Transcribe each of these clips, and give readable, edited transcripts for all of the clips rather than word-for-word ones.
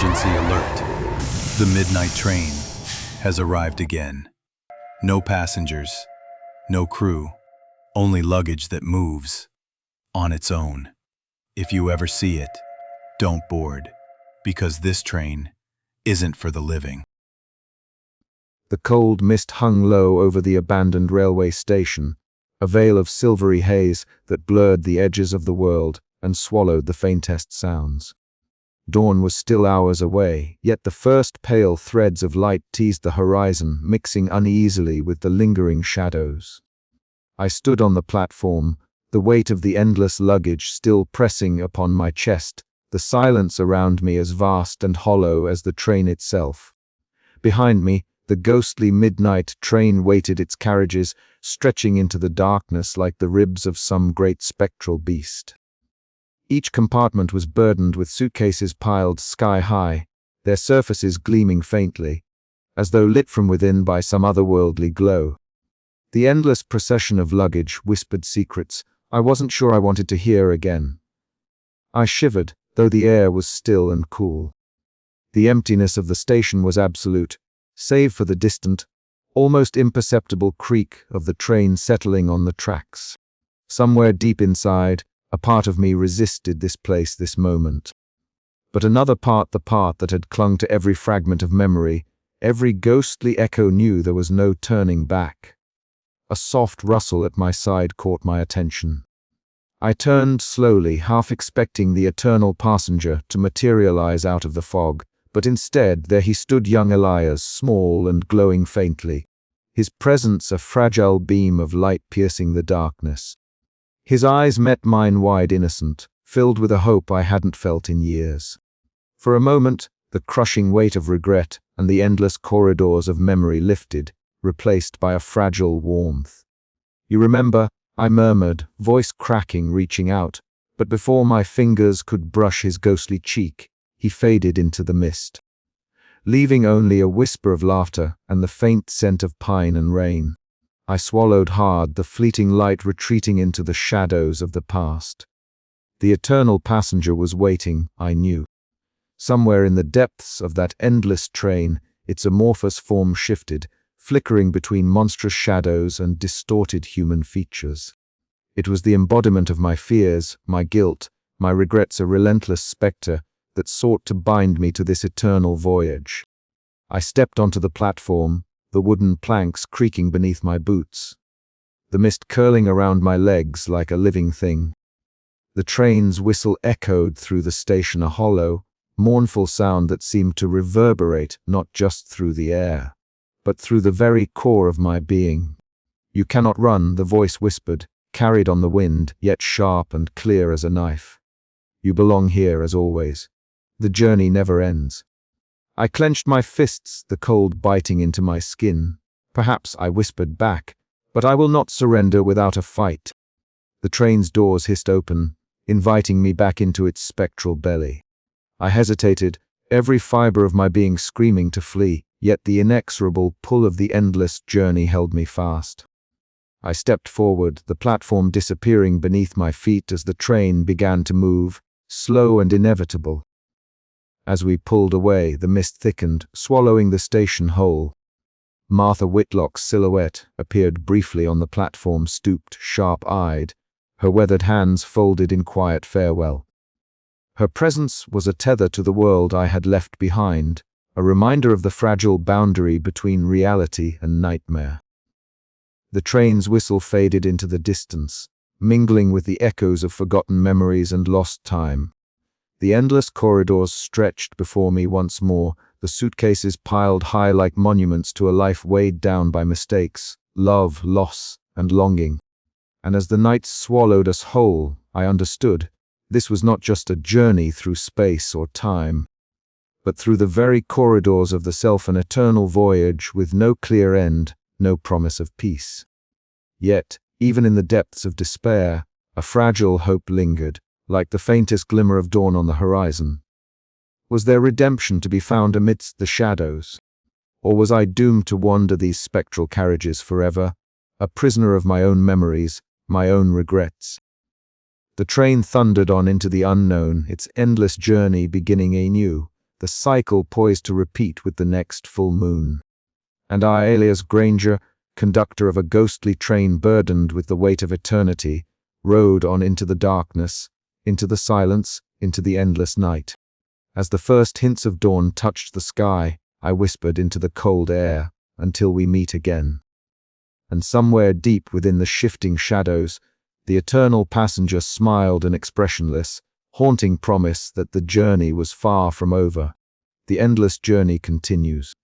Emergency alert. The midnight train has arrived again. No passengers, no crew, only luggage that moves on its own. If you ever see it, don't board, because this train isn't for the living. The cold mist hung low over the abandoned railway station, a veil of silvery haze that blurred the edges of the world and swallowed the faintest sounds. Dawn was still hours away, yet the first pale threads of light teased the horizon, mixing uneasily with the lingering shadows. I stood on the platform, the weight of the endless luggage still pressing upon my chest, the silence around me as vast and hollow as the train itself. Behind me, the ghostly midnight train waited its carriages, stretching into the darkness like the ribs of some great spectral beast. Each compartment was burdened with suitcases piled sky-high, their surfaces gleaming faintly, as though lit from within by some otherworldly glow. The endless procession of luggage whispered secrets I wasn't sure I wanted to hear again. I shivered, though the air was still and cool. The emptiness of the station was absolute, save for the distant, almost imperceptible creak of the train settling on the tracks. Somewhere deep inside, a part of me resisted this place, this moment. But another part, the part that had clung to every fragment of memory, every ghostly echo, knew there was no turning back. A soft rustle at my side caught my attention. I turned slowly, half expecting the eternal passenger to materialize out of the fog, but instead there he stood, young Elias, small and glowing faintly, his presence a fragile beam of light piercing the darkness. His eyes met mine, wide, innocent, filled with a hope I hadn't felt in years. For a moment, the crushing weight of regret and the endless corridors of memory lifted, replaced by a fragile warmth. "You remember?" I murmured, voice cracking, reaching out, but before my fingers could brush his ghostly cheek, he faded into the mist, leaving only a whisper of laughter and the faint scent of pine and rain. I swallowed hard, the fleeting light retreating into the shadows of the past. The eternal passenger was waiting, I knew. Somewhere in the depths of that endless train, its amorphous form shifted, flickering between monstrous shadows and distorted human features. It was the embodiment of my fears, my guilt, my regrets, a relentless spectre that sought to bind me to this eternal voyage. I stepped onto the platform, the wooden planks creaking beneath my boots, the mist curling around my legs like a living thing. The train's whistle echoed through the station, a hollow, mournful sound that seemed to reverberate not just through the air, but through the very core of my being. "You cannot run," the voice whispered, carried on the wind, yet sharp and clear as a knife. "You belong here as always. The journey never ends." I clenched my fists, the cold biting into my skin. "Perhaps," I whispered back, "but I will not surrender without a fight." The train's doors hissed open, inviting me back into its spectral belly. I hesitated, every fiber of my being screaming to flee, yet the inexorable pull of the endless journey held me fast. I stepped forward, the platform disappearing beneath my feet as the train began to move, slow and inevitable. As we pulled away, the mist thickened, swallowing the station whole. Martha Whitlock's silhouette appeared briefly on the platform, stooped, sharp-eyed, her weathered hands folded in quiet farewell. Her presence was a tether to the world I had left behind, a reminder of the fragile boundary between reality and nightmare. The train's whistle faded into the distance, mingling with the echoes of forgotten memories and lost time. The endless corridors stretched before me once more, the suitcases piled high like monuments to a life weighed down by mistakes, love, loss, and longing. And as the night swallowed us whole, I understood, this was not just a journey through space or time, but through the very corridors of the self, an eternal voyage with no clear end, no promise of peace. Yet, even in the depths of despair, a fragile hope lingered, like the faintest glimmer of dawn on the horizon. Was there redemption to be found amidst the shadows? Or was I doomed to wander these spectral carriages forever, a prisoner of my own memories, my own regrets? The train thundered on into the unknown, its endless journey beginning anew, the cycle poised to repeat with the next full moon. And I, alias Granger, conductor of a ghostly train burdened with the weight of eternity, rode on into the darkness, into the silence, into the endless night. As the first hints of dawn touched the sky, I whispered into the cold air, "Until we meet again." And somewhere deep within the shifting shadows, the eternal passenger smiled an expressionless, haunting promise that the journey was far from over. The endless journey continues.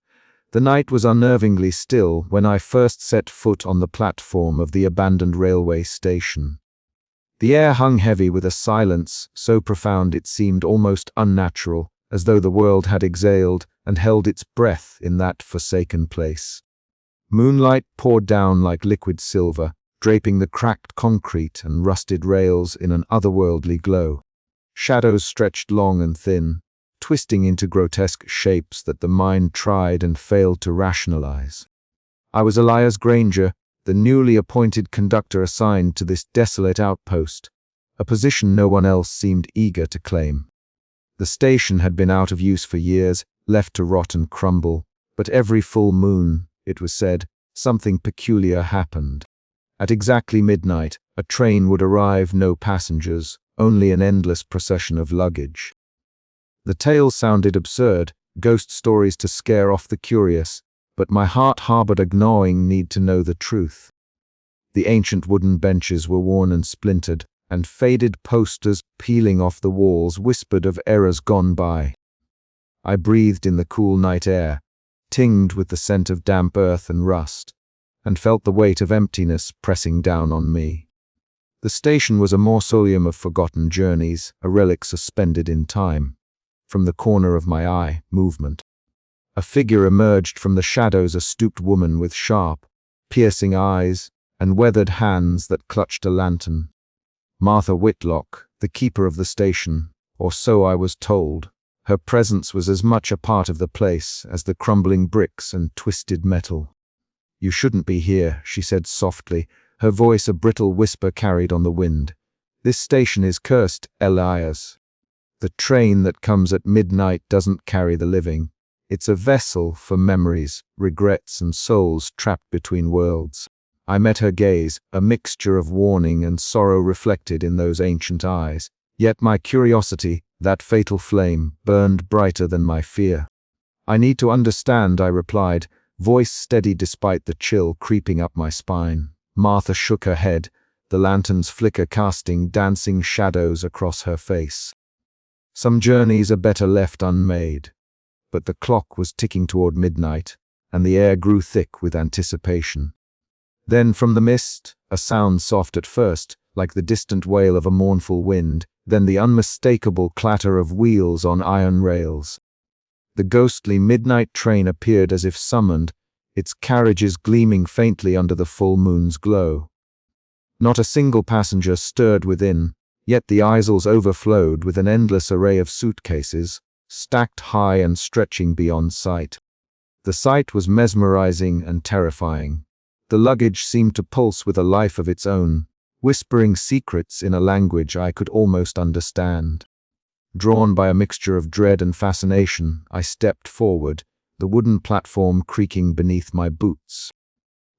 The night was unnervingly still when I first set foot on the platform of the abandoned railway station. The air hung heavy with a silence so profound it seemed almost unnatural, as though the world had exhaled and held its breath in that forsaken place. Moonlight poured down like liquid silver, draping the cracked concrete and rusted rails in an otherworldly glow. Shadows stretched long and thin, twisting into grotesque shapes that the mind tried and failed to rationalize. I was Elias Granger, the newly appointed conductor assigned to this desolate outpost, a position no one else seemed eager to claim. The station had been out of use for years, left to rot and crumble, but every full moon, it was said, something peculiar happened. At exactly midnight, a train would arrive, no passengers, only an endless procession of luggage. The tale sounded absurd, ghost stories to scare off the curious, but my heart harbored a gnawing need to know the truth. The ancient wooden benches were worn and splintered, and faded posters peeling off the walls whispered of eras gone by. I breathed in the cool night air, tinged with the scent of damp earth and rust, and felt the weight of emptiness pressing down on me. The station was a mausoleum of forgotten journeys, a relic suspended in time. From the corner of my eye, movement. A figure emerged from the shadows, a stooped woman with sharp, piercing eyes and weathered hands that clutched a lantern. Martha Whitlock, the keeper of the station, or so I was told. Her presence was as much a part of the place as the crumbling bricks and twisted metal. "You shouldn't be here," she said softly, her voice a brittle whisper carried on the wind. "This station is cursed, Elias. The train that comes at midnight doesn't carry the living. It's a vessel for memories, regrets, and souls trapped between worlds." I met her gaze, a mixture of warning and sorrow reflected in those ancient eyes. Yet my curiosity, that fatal flame, burned brighter than my fear. "I need to understand," I replied, voice steady despite the chill creeping up my spine. Martha shook her head, the lantern's flicker casting dancing shadows across her face. "Some journeys are better left unmade." But the clock was ticking toward midnight, and the air grew thick with anticipation. Then from the mist, a sound soft at first, like the distant wail of a mournful wind, then the unmistakable clatter of wheels on iron rails. The ghostly midnight train appeared as if summoned, its carriages gleaming faintly under the full moon's glow. Not a single passenger stirred within, yet the aisles overflowed with an endless array of suitcases, stacked high and stretching beyond sight. The sight was mesmerizing and terrifying. The luggage seemed to pulse with a life of its own, whispering secrets in a language I could almost understand. Drawn by a mixture of dread and fascination, I stepped forward, the wooden platform creaking beneath my boots.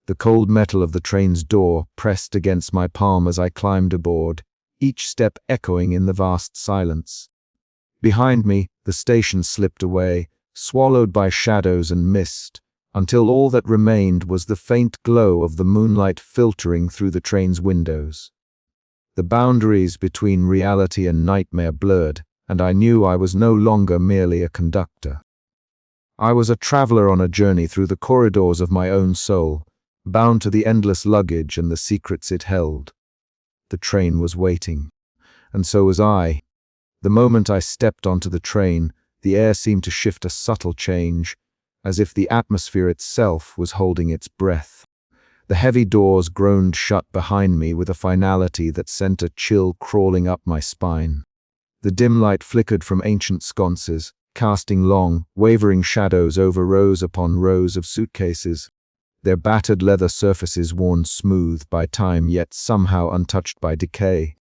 The cold metal of the train's door pressed against my palm as I climbed aboard, each step echoing in the vast silence. Behind me, the station slipped away, swallowed by shadows and mist, until all that remained was the faint glow of the moonlight filtering through the train's windows. The boundaries between reality and nightmare blurred, and I knew I was no longer merely a conductor. I was a traveler on a journey through the corridors of my own soul, bound to the endless luggage and the secrets it held. The train was waiting, and so was I. The moment I stepped onto the train, the air seemed to shift a subtle change, as if the atmosphere itself was holding its breath. The heavy doors groaned shut behind me with a finality that sent a chill crawling up my spine. The dim light flickered from ancient sconces, casting long, wavering shadows over rows upon rows of suitcases, their battered leather surfaces worn smooth by time yet somehow untouched by decay.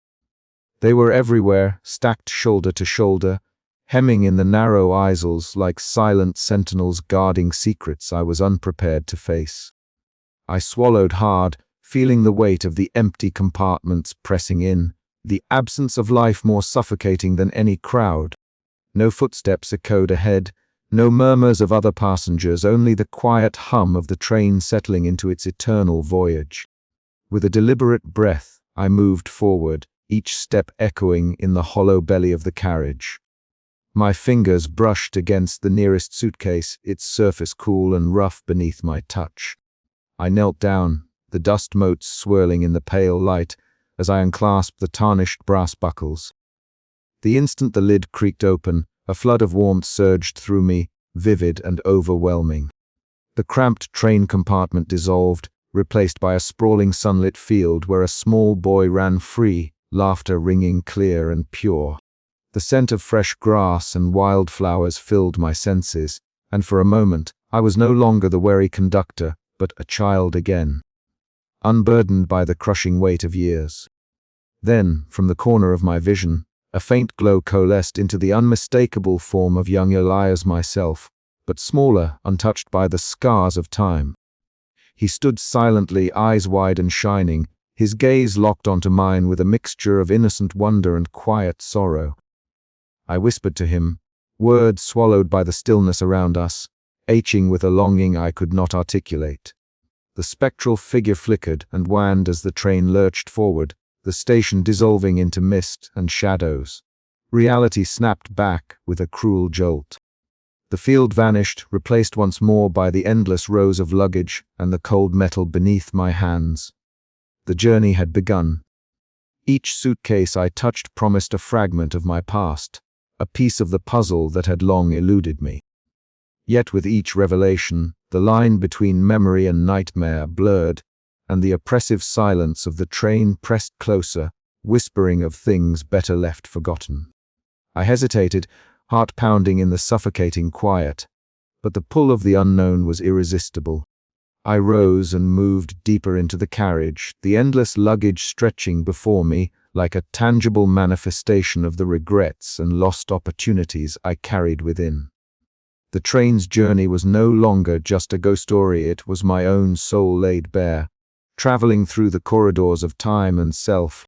They were everywhere, stacked shoulder to shoulder, hemming in the narrow aisles like silent sentinels guarding secrets I was unprepared to face. I swallowed hard, feeling the weight of the empty compartments pressing in, the absence of life more suffocating than any crowd. No footsteps echoed ahead, no murmurs of other passengers, only the quiet hum of the train settling into its eternal voyage. With a deliberate breath, I moved forward, each step echoing in the hollow belly of the carriage. My fingers brushed against the nearest suitcase, its surface cool and rough beneath my touch. I knelt down, the dust motes swirling in the pale light as I unclasped the tarnished brass buckles. The instant the lid creaked open, a flood of warmth surged through me, vivid and overwhelming. The cramped train compartment dissolved, replaced by a sprawling sunlit field where a small boy ran free, laughter ringing clear and pure. The scent of fresh grass and wildflowers filled my senses, and for a moment I was no longer the wary conductor, but a child again, unburdened by the crushing weight of years. Then, from the corner of my vision, a faint glow coalesced into the unmistakable form of young Elias myself, but smaller, untouched by the scars of time. He stood silently, eyes wide and shining, his gaze locked onto mine with a mixture of innocent wonder and quiet sorrow. I whispered to him, words swallowed by the stillness around us, aching with a longing I could not articulate. The spectral figure flickered and waned as the train lurched forward, the station dissolving into mist and shadows. Reality snapped back with a cruel jolt. The field vanished, replaced once more by the endless rows of luggage and the cold metal beneath my hands. The journey had begun. Each suitcase I touched promised a fragment of my past, a piece of the puzzle that had long eluded me. Yet with each revelation, the line between memory and nightmare blurred, and the oppressive silence of the train pressed closer, whispering of things better left forgotten. I hesitated, heart pounding in the suffocating quiet, but the pull of the unknown was irresistible. I rose and moved deeper into the carriage, the endless luggage stretching before me like a tangible manifestation of the regrets and lost opportunities I carried within. The train's journey was no longer just a ghost story, it was my own soul laid bare, traveling through the corridors of time and self.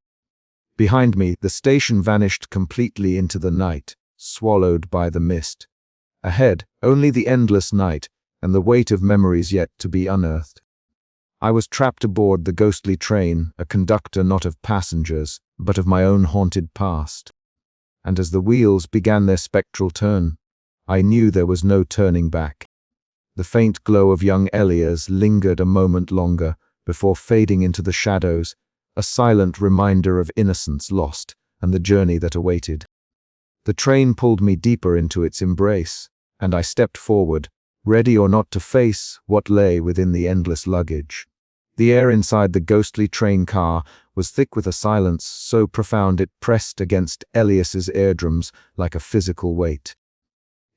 Behind me, the station vanished completely into the night, swallowed by the mist. Ahead, only the endless night and the weight of memories yet to be unearthed. I was trapped aboard the ghostly train, a conductor not of passengers, but of my own haunted past. And as the wheels began their spectral turn, I knew there was no turning back. The faint glow of young Elias lingered a moment longer before fading into the shadows, a silent reminder of innocence lost and the journey that awaited. The train pulled me deeper into its embrace, and I stepped forward, ready or not to face what lay within the endless luggage. The air inside the ghostly train car was thick with a silence so profound it pressed against Elias's eardrums like a physical weight.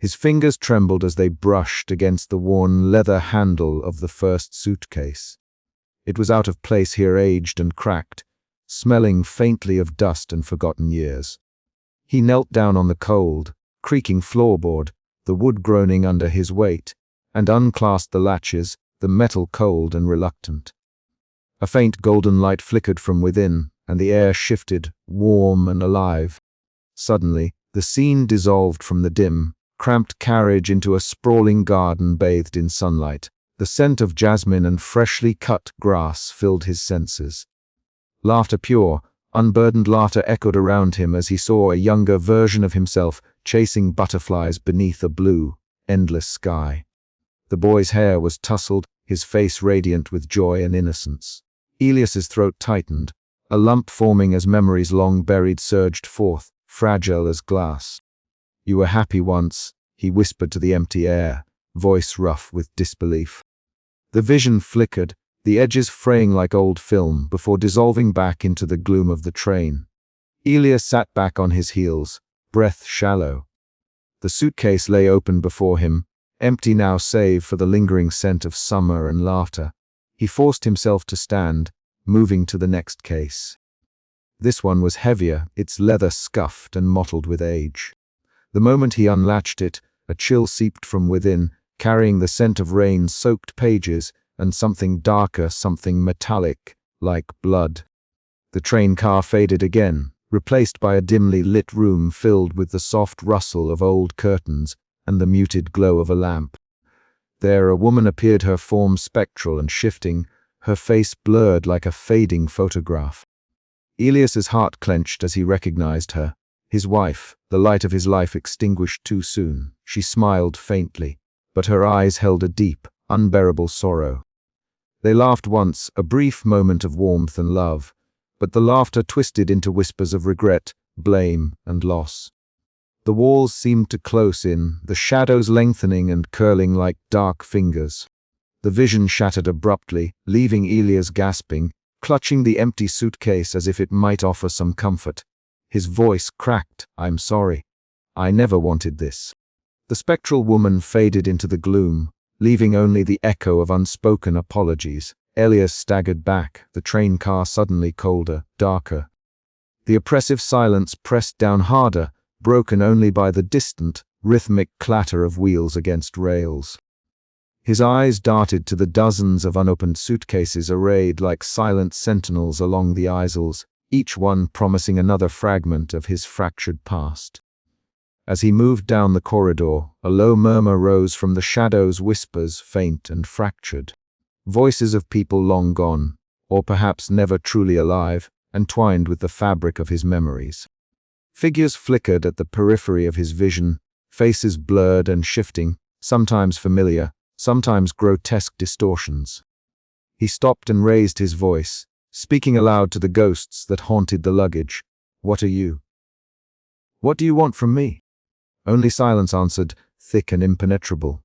His fingers trembled as they brushed against the worn leather handle of the first suitcase. It was out of place here, aged and cracked, smelling faintly of dust and forgotten years. He knelt down on the cold, creaking floorboard, the wood groaning under his weight, and unclasped the latches, the metal cold and reluctant. A faint golden light flickered from within, and the air shifted, warm and alive. Suddenly, the scene dissolved from the dim, cramped carriage into a sprawling garden bathed in sunlight. The scent of jasmine and freshly cut grass filled his senses. Laughter pure, unburdened laughter echoed around him as he saw a younger version of himself chasing butterflies beneath a blue, endless sky. The boy's hair was tousled, his face radiant with joy and innocence. Elias's throat tightened, a lump forming as memories long buried surged forth, fragile as glass. "You were happy once," he whispered to the empty air, voice rough with disbelief. The vision flickered, the edges fraying like old film before dissolving back into the gloom of the train. Elias sat back on his heels, breath shallow. The suitcase lay open before him, empty now save for the lingering scent of summer and laughter. He forced himself to stand, moving to the next case. This one was heavier, its leather scuffed and mottled with age. The moment he unlatched it, a chill seeped from within, carrying the scent of rain-soaked pages and something darker, something metallic, like blood. The train car faded again, replaced by a dimly lit room filled with the soft rustle of old curtains and the muted glow of a lamp. There a woman appeared, her form spectral and shifting, her face blurred like a fading photograph. Elias's heart clenched as he recognized her. His wife, the light of his life extinguished too soon. She smiled faintly, but her eyes held a deep, unbearable sorrow. They laughed once, a brief moment of warmth and love, but the laughter twisted into whispers of regret, blame, and loss. The walls seemed to close in, the shadows lengthening and curling like dark fingers. The vision shattered abruptly, leaving Elias gasping, clutching the empty suitcase as if it might offer some comfort. His voice cracked, "I'm sorry. I never wanted this." The spectral woman faded into the gloom, leaving only the echo of unspoken apologies. Elias staggered back, the train car suddenly colder, darker. The oppressive silence pressed down harder, broken only by the distant, rhythmic clatter of wheels against rails. His eyes darted to the dozens of unopened suitcases arrayed like silent sentinels along the aisles, each one promising another fragment of his fractured past. As he moved down the corridor, a low murmur rose from the shadows, whispers faint and fractured. Voices of people long gone, or perhaps never truly alive, entwined with the fabric of his memories. Figures flickered at the periphery of his vision, faces blurred and shifting, sometimes familiar, sometimes grotesque distortions. He stopped and raised his voice, speaking aloud to the ghosts that haunted the luggage. "What are you? What do you want from me?" Only silence answered, thick and impenetrable.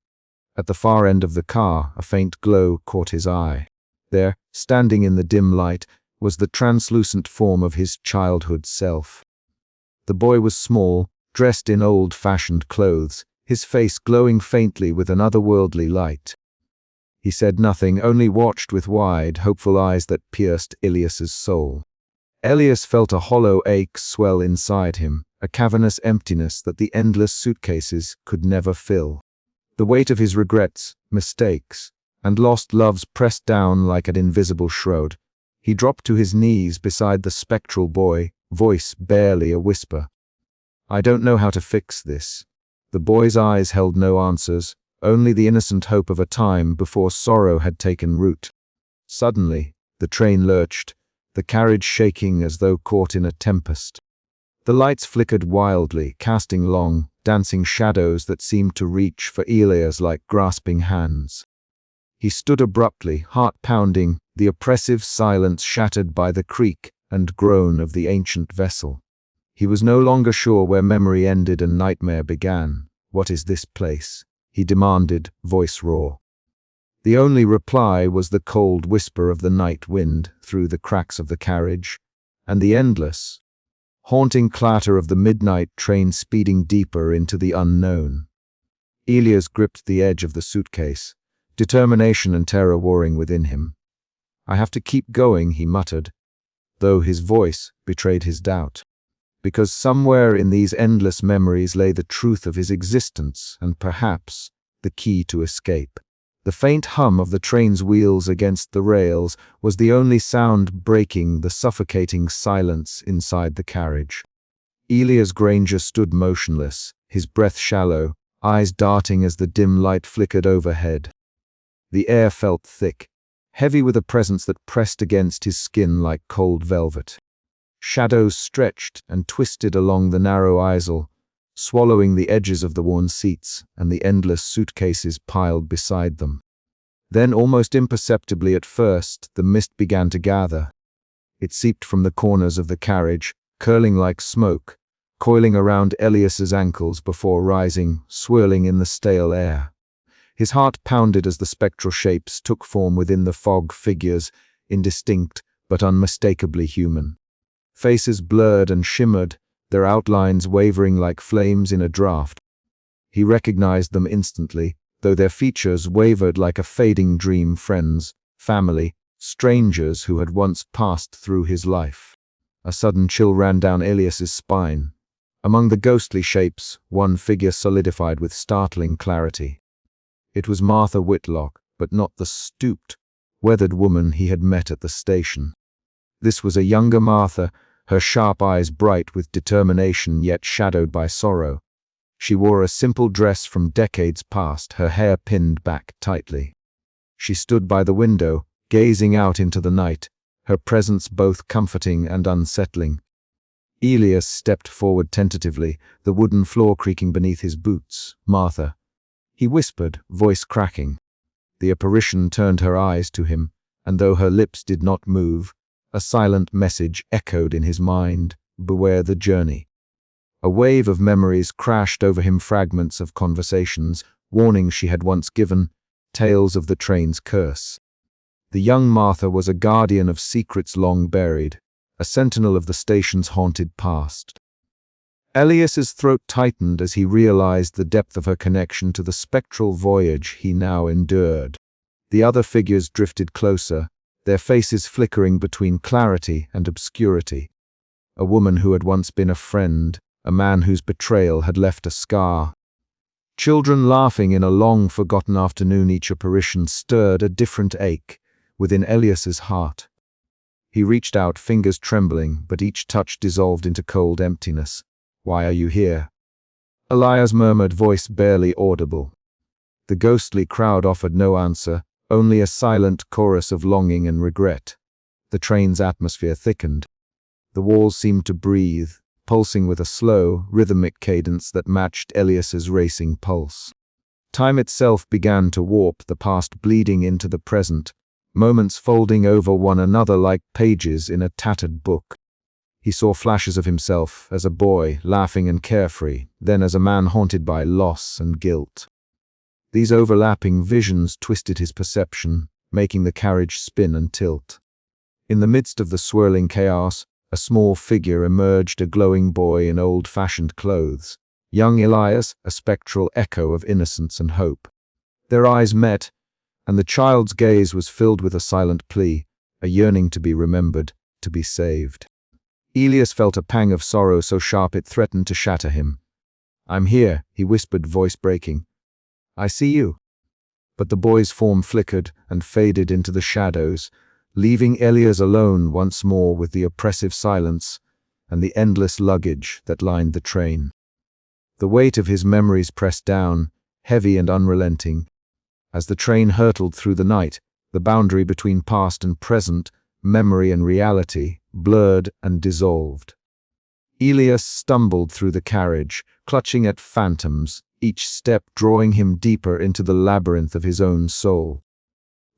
At the far end of the car, a faint glow caught his eye. There, standing in the dim light, was the translucent form of his childhood self. The boy was small, dressed in old-fashioned clothes, his face glowing faintly with an otherworldly light. He said nothing, only watched with wide, hopeful eyes that pierced Elias's soul. Elias felt a hollow ache swell inside him, a cavernous emptiness that the endless suitcases could never fill. The weight of his regrets, mistakes, and lost loves pressed down like an invisible shroud. He dropped to his knees beside the spectral boy, voice barely a whisper. "I don't know how to fix this." The boy's eyes held no answers, only the innocent hope of a time before sorrow had taken root. Suddenly, the train lurched, the carriage shaking as though caught in a tempest. The lights flickered wildly, casting long, dancing shadows that seemed to reach for Elias like grasping hands. He stood abruptly, heart pounding, the oppressive silence shattered by the creak and groan of the ancient vessel. He was no longer sure where memory ended and nightmare began. "What is this place?" he demanded, voice raw. The only reply was the cold whisper of the night wind through the cracks of the carriage, and the endless, haunting clatter of the midnight train speeding deeper into the unknown. Elias gripped the edge of the suitcase, determination and terror warring within him. "I have to keep going," he muttered, though his voice betrayed his doubt. Because somewhere in these endless memories lay the truth of his existence and perhaps the key to escape. The faint hum of the train's wheels against the rails was the only sound breaking the suffocating silence inside the carriage. Elias Granger stood motionless, his breath shallow, eyes darting as the dim light flickered overhead. The air felt thick, heavy with a presence that pressed against his skin like cold velvet. Shadows stretched and twisted along the narrow aisle, swallowing the edges of the worn seats and the endless suitcases piled beside them. Then, almost imperceptibly at first, the mist began to gather. It seeped from the corners of the carriage, curling like smoke, coiling around Elias's ankles before rising, swirling in the stale air. His heart pounded as the spectral shapes took form within the fog, figures, indistinct but unmistakably human. Faces blurred and shimmered, their outlines wavering like flames in a draught. He recognized them instantly, though their features wavered like a fading dream. Friends, family, strangers who had once passed through his life. A sudden chill ran down Elias's spine. Among the ghostly shapes, one figure solidified with startling clarity. It was Martha Whitlock, but not the stooped, weathered woman he had met at the station. This was a younger Martha, her sharp eyes bright with determination yet shadowed by sorrow. She wore a simple dress from decades past, her hair pinned back tightly. She stood by the window, gazing out into the night, her presence both comforting and unsettling. Elias stepped forward tentatively, the wooden floor creaking beneath his boots. "Martha," he whispered, voice cracking. The apparition turned her eyes to him, and though her lips did not move, a silent message echoed in his mind: "Beware the journey." A wave of memories crashed over him, fragments of conversations, warnings she had once given, tales of the train's curse. The young Martha was a guardian of secrets long buried, a sentinel of the station's haunted past. Elias's throat tightened as he realized the depth of her connection to the spectral voyage he now endured. The other figures drifted closer, their faces flickering between clarity and obscurity. A woman who had once been a friend, a man whose betrayal had left a scar. Children laughing in a long-forgotten afternoon. Each apparition stirred a different ache within Elias's heart. He reached out, fingers trembling, but each touch dissolved into cold emptiness. "Why are you here?" Elias murmured, voice barely audible. The ghostly crowd offered no answer, only a silent chorus of longing and regret. The train's atmosphere thickened. The walls seemed to breathe, pulsing with a slow, rhythmic cadence that matched Elias's racing pulse. Time itself began to warp, the past bleeding into the present, moments folding over one another like pages in a tattered book. He saw flashes of himself as a boy, laughing and carefree, then as a man haunted by loss and guilt. These overlapping visions twisted his perception, making the carriage spin and tilt. In the midst of the swirling chaos, a small figure emerged, a glowing boy in old-fashioned clothes. Young Elias, a spectral echo of innocence and hope. Their eyes met, and the child's gaze was filled with a silent plea, a yearning to be remembered, to be saved. Elias felt a pang of sorrow so sharp it threatened to shatter him. "I'm here," he whispered, voice breaking. "I see you." But the boy's form flickered and faded into the shadows, leaving Elias alone once more with the oppressive silence and the endless luggage that lined the train. The weight of his memories pressed down, heavy and unrelenting. As the train hurtled through the night, the boundary between past and present, memory and reality, blurred and dissolved. Elias stumbled through the carriage, clutching at phantoms, each step drawing him deeper into the labyrinth of his own soul.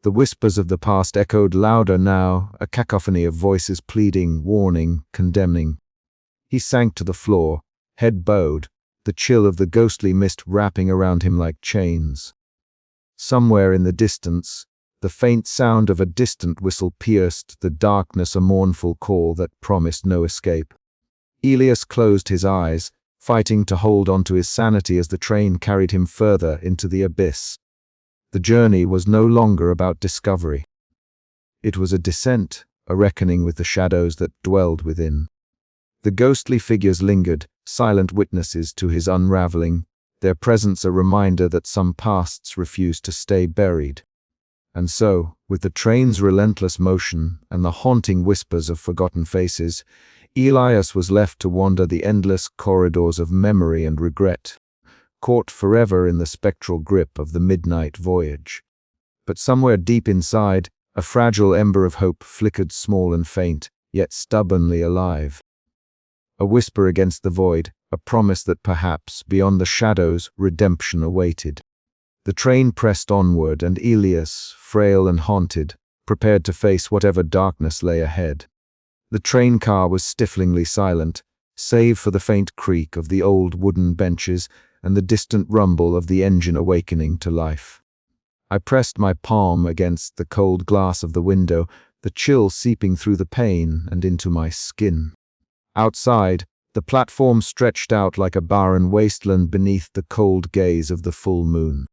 The whispers of the past echoed louder now, a cacophony of voices pleading, warning, condemning. He sank to the floor, head bowed, the chill of the ghostly mist wrapping around him like chains. Somewhere in the distance, the faint sound of a distant whistle pierced the darkness, a mournful call that promised no escape. Elias closed his eyes, fighting to hold on to his sanity as the train carried him further into the abyss. The journey was no longer about discovery. It was a descent, a reckoning with the shadows that dwelled within. The ghostly figures lingered, silent witnesses to his unraveling, their presence a reminder that some pasts refused to stay buried. And so, with the train's relentless motion and the haunting whispers of forgotten faces, Elias was left to wander the endless corridors of memory and regret, caught forever in the spectral grip of the midnight voyage. But somewhere deep inside, a fragile ember of hope flickered, small and faint, yet stubbornly alive. A whisper against the void, a promise that perhaps, beyond the shadows, redemption awaited. The train pressed onward, and Elias, frail and haunted, prepared to face whatever darkness lay ahead. The train car was stiflingly silent, save for the faint creak of the old wooden benches and the distant rumble of the engine awakening to life. I pressed my palm against the cold glass of the window, the chill seeping through the pane and into my skin. Outside, the platform stretched out like a barren wasteland beneath the cold gaze of the full moon.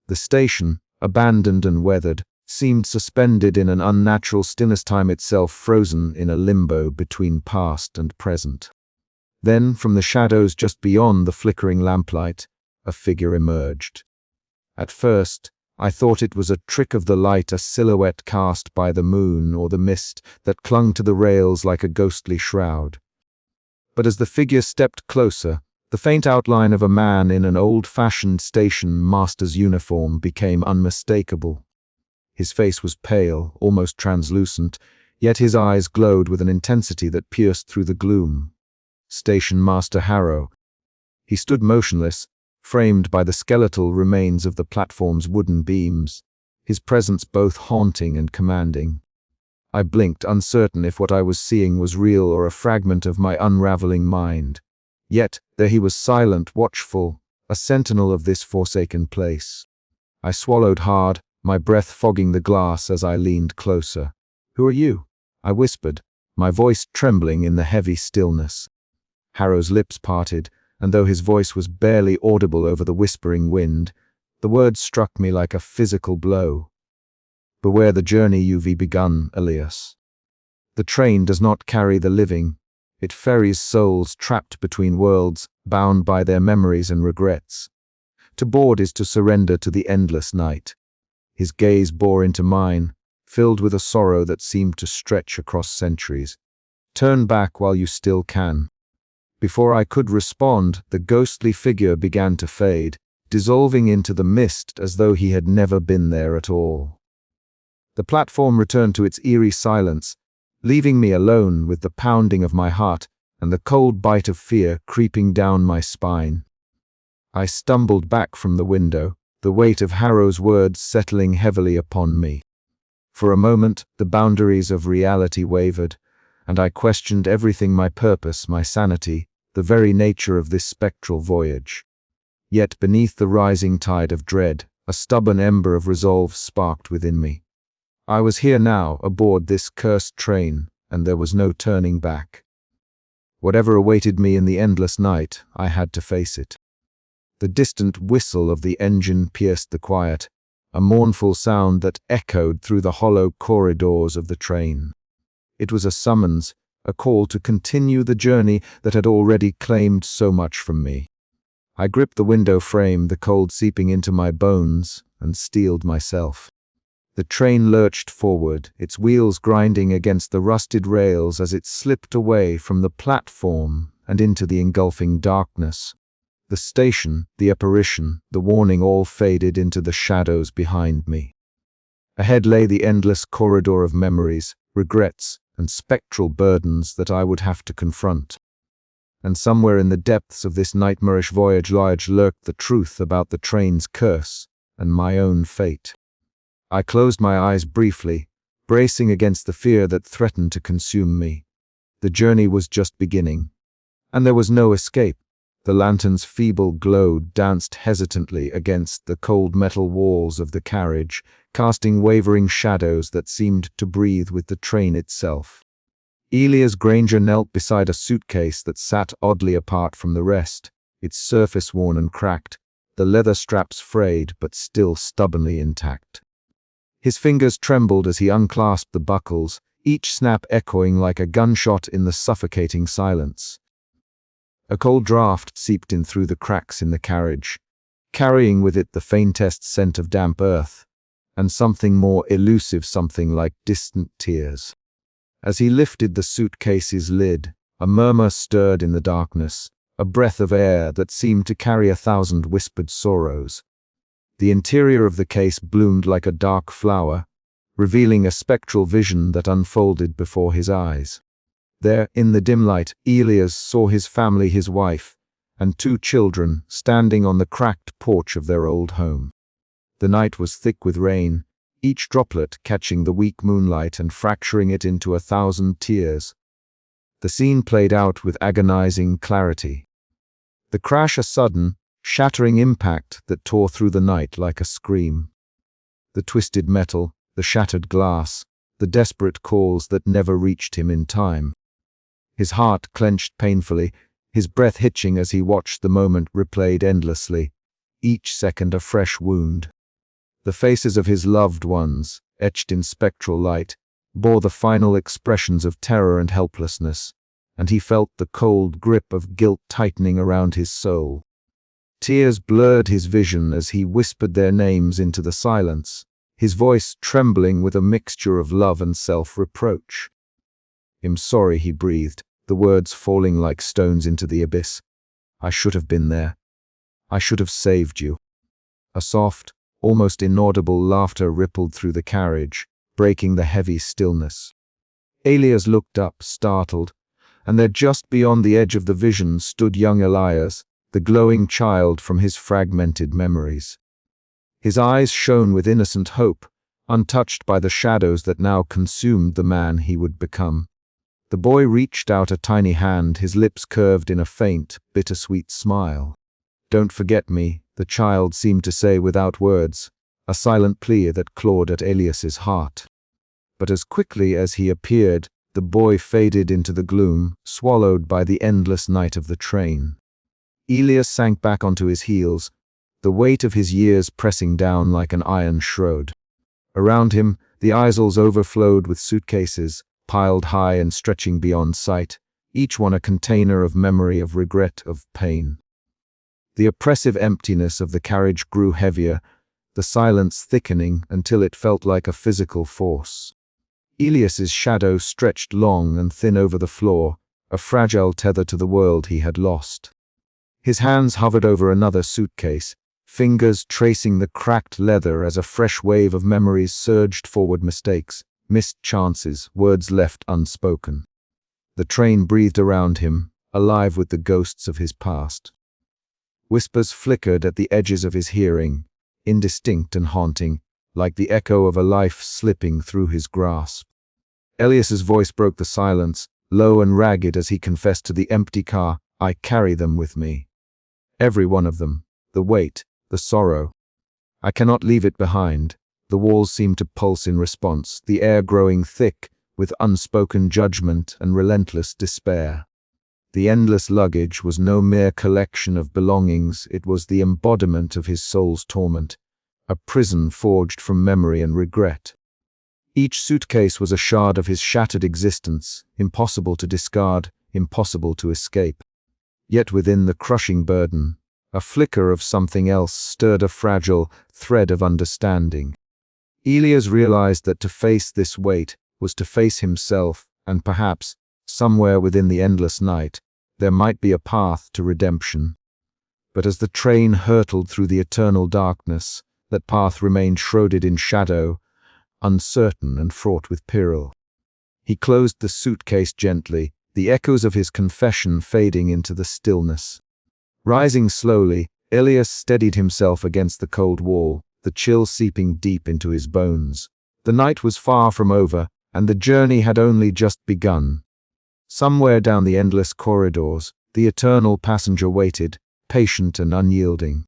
The station, abandoned and weathered, seemed suspended in an unnatural stillness, time itself frozen in a limbo between past and present. Then, from the shadows just beyond the flickering lamplight, a figure emerged. At first, I thought it was a trick of the light, a silhouette cast by the moon or the mist that clung to the rails like a ghostly shroud. But as the figure stepped closer, the faint outline of a man in an old-fashioned station master's uniform became unmistakable. His face was pale, almost translucent, yet his eyes glowed with an intensity that pierced through the gloom. Station Master Harrow. He stood motionless, framed by the skeletal remains of the platform's wooden beams, his presence both haunting and commanding. I blinked, uncertain if what I was seeing was real or a fragment of my unraveling mind. Yet, there he was, silent, watchful, a sentinel of this forsaken place. I swallowed hard, my breath fogging the glass as I leaned closer. "Who are you?" I whispered, my voice trembling in the heavy stillness. Harrow's lips parted, and though his voice was barely audible over the whispering wind, the words struck me like a physical blow. "Beware the journey you've begun, Elias. The train does not carry the living. It ferries souls trapped between worlds, bound by their memories and regrets. To board is to surrender to the endless night." His gaze bore into mine, filled with a sorrow that seemed to stretch across centuries. "Turn back while you still can." Before I could respond, the ghostly figure began to fade, dissolving into the mist as though he had never been there at all. The platform returned to its eerie silence, leaving me alone with the pounding of my heart and the cold bite of fear creeping down my spine. I stumbled back from the window, the weight of Harrow's words settling heavily upon me. For a moment, the boundaries of reality wavered, and I questioned everything: my purpose, my sanity, the very nature of this spectral voyage. Yet beneath the rising tide of dread, a stubborn ember of resolve sparked within me. I was here now, aboard this cursed train, and there was no turning back. Whatever awaited me in the endless night, I had to face it. The distant whistle of the engine pierced the quiet, a mournful sound that echoed through the hollow corridors of the train. It was a summons, a call to continue the journey that had already claimed so much from me. I gripped the window frame, the cold seeping into my bones, and steeled myself. The train lurched forward, its wheels grinding against the rusted rails as it slipped away from the platform and into the engulfing darkness. The station, the apparition, the warning all faded into the shadows behind me. Ahead lay the endless corridor of memories, regrets, and spectral burdens that I would have to confront. And somewhere in the depths of this nightmarish voyage lurked the truth about the train's curse and my own fate. I closed my eyes briefly, bracing against the fear that threatened to consume me. The journey was just beginning, and there was no escape. The lantern's feeble glow danced hesitantly against the cold metal walls of the carriage, casting wavering shadows that seemed to breathe with the train itself. Elias Granger knelt beside a suitcase that sat oddly apart from the rest, its surface worn and cracked, the leather straps frayed but still stubbornly intact. His fingers trembled as he unclasped the buckles, each snap echoing like a gunshot in the suffocating silence. A cold draft seeped in through the cracks in the carriage, carrying with it the faintest scent of damp earth, and something more elusive, something like distant tears. As he lifted the suitcase's lid, a murmur stirred in the darkness, a breath of air that seemed to carry 1,000 whispered sorrows. The interior of the case bloomed like a dark flower, revealing a spectral vision that unfolded before his eyes. There, in the dim light, Elias saw his family, his wife, and 2 children standing on the cracked porch of their old home. The night was thick with rain, each droplet catching the weak moonlight and fracturing it into 1,000 tears. The scene played out with agonizing clarity. The crash a sudden, shattering impact that tore through the night like a scream. The twisted metal, the shattered glass, the desperate calls that never reached him in time. His heart clenched painfully, his breath hitching as he watched the moment replayed endlessly, each second a fresh wound. The faces of his loved ones, etched in spectral light, bore the final expressions of terror and helplessness, and he felt the cold grip of guilt tightening around his soul. Tears blurred his vision as he whispered their names into the silence, his voice trembling with a mixture of love and self-reproach. "I'm sorry," he breathed, the words falling like stones into the abyss. "I should have been there. I should have saved you." A soft, almost inaudible laughter rippled through the carriage, breaking the heavy stillness. Elias looked up, startled, and there just beyond the edge of the vision stood young Elias, the glowing child from his fragmented memories. His eyes shone with innocent hope, untouched by the shadows that now consumed the man he would become. The boy reached out a tiny hand, his lips curved in a faint, bittersweet smile. "Don't forget me," the child seemed to say without words, a silent plea that clawed at Elias's heart. But as quickly as he appeared, the boy faded into the gloom, swallowed by the endless night of the train. Elias sank back onto his heels, the weight of his years pressing down like an iron shroud. Around him, the aisles overflowed with suitcases, piled high and stretching beyond sight, each one a container of memory, of regret, of pain. The oppressive emptiness of the carriage grew heavier, the silence thickening until it felt like a physical force. Elias's shadow stretched long and thin over the floor, a fragile tether to the world he had lost. His hands hovered over another suitcase, fingers tracing the cracked leather as a fresh wave of memories surged forward. Mistakes, missed chances, words left unspoken. The train breathed around him, alive with the ghosts of his past. Whispers flickered at the edges of his hearing, indistinct and haunting, like the echo of a life slipping through his grasp. Elias's voice broke the silence, low and ragged as he confessed to the empty car, "I carry them with me. Every one of them, the weight, the sorrow. I cannot leave it behind." The walls seemed to pulse in response, the air growing thick with unspoken judgment and relentless despair. The endless luggage was no mere collection of belongings, it was the embodiment of his soul's torment, a prison forged from memory and regret. Each suitcase was a shard of his shattered existence, impossible to discard, impossible to escape. Yet within the crushing burden, a flicker of something else stirred a fragile thread of understanding. Elias realized that to face this weight was to face himself, and perhaps, somewhere within the endless night, there might be a path to redemption. But as the train hurtled through the eternal darkness, that path remained shrouded in shadow, uncertain and fraught with peril. He closed the suitcase gently, the echoes of his confession fading into the stillness. Rising slowly, Elias steadied himself against the cold wall, the chill seeping deep into his bones. The night was far from over, and the journey had only just begun. Somewhere down the endless corridors, the eternal passenger waited, patient and unyielding.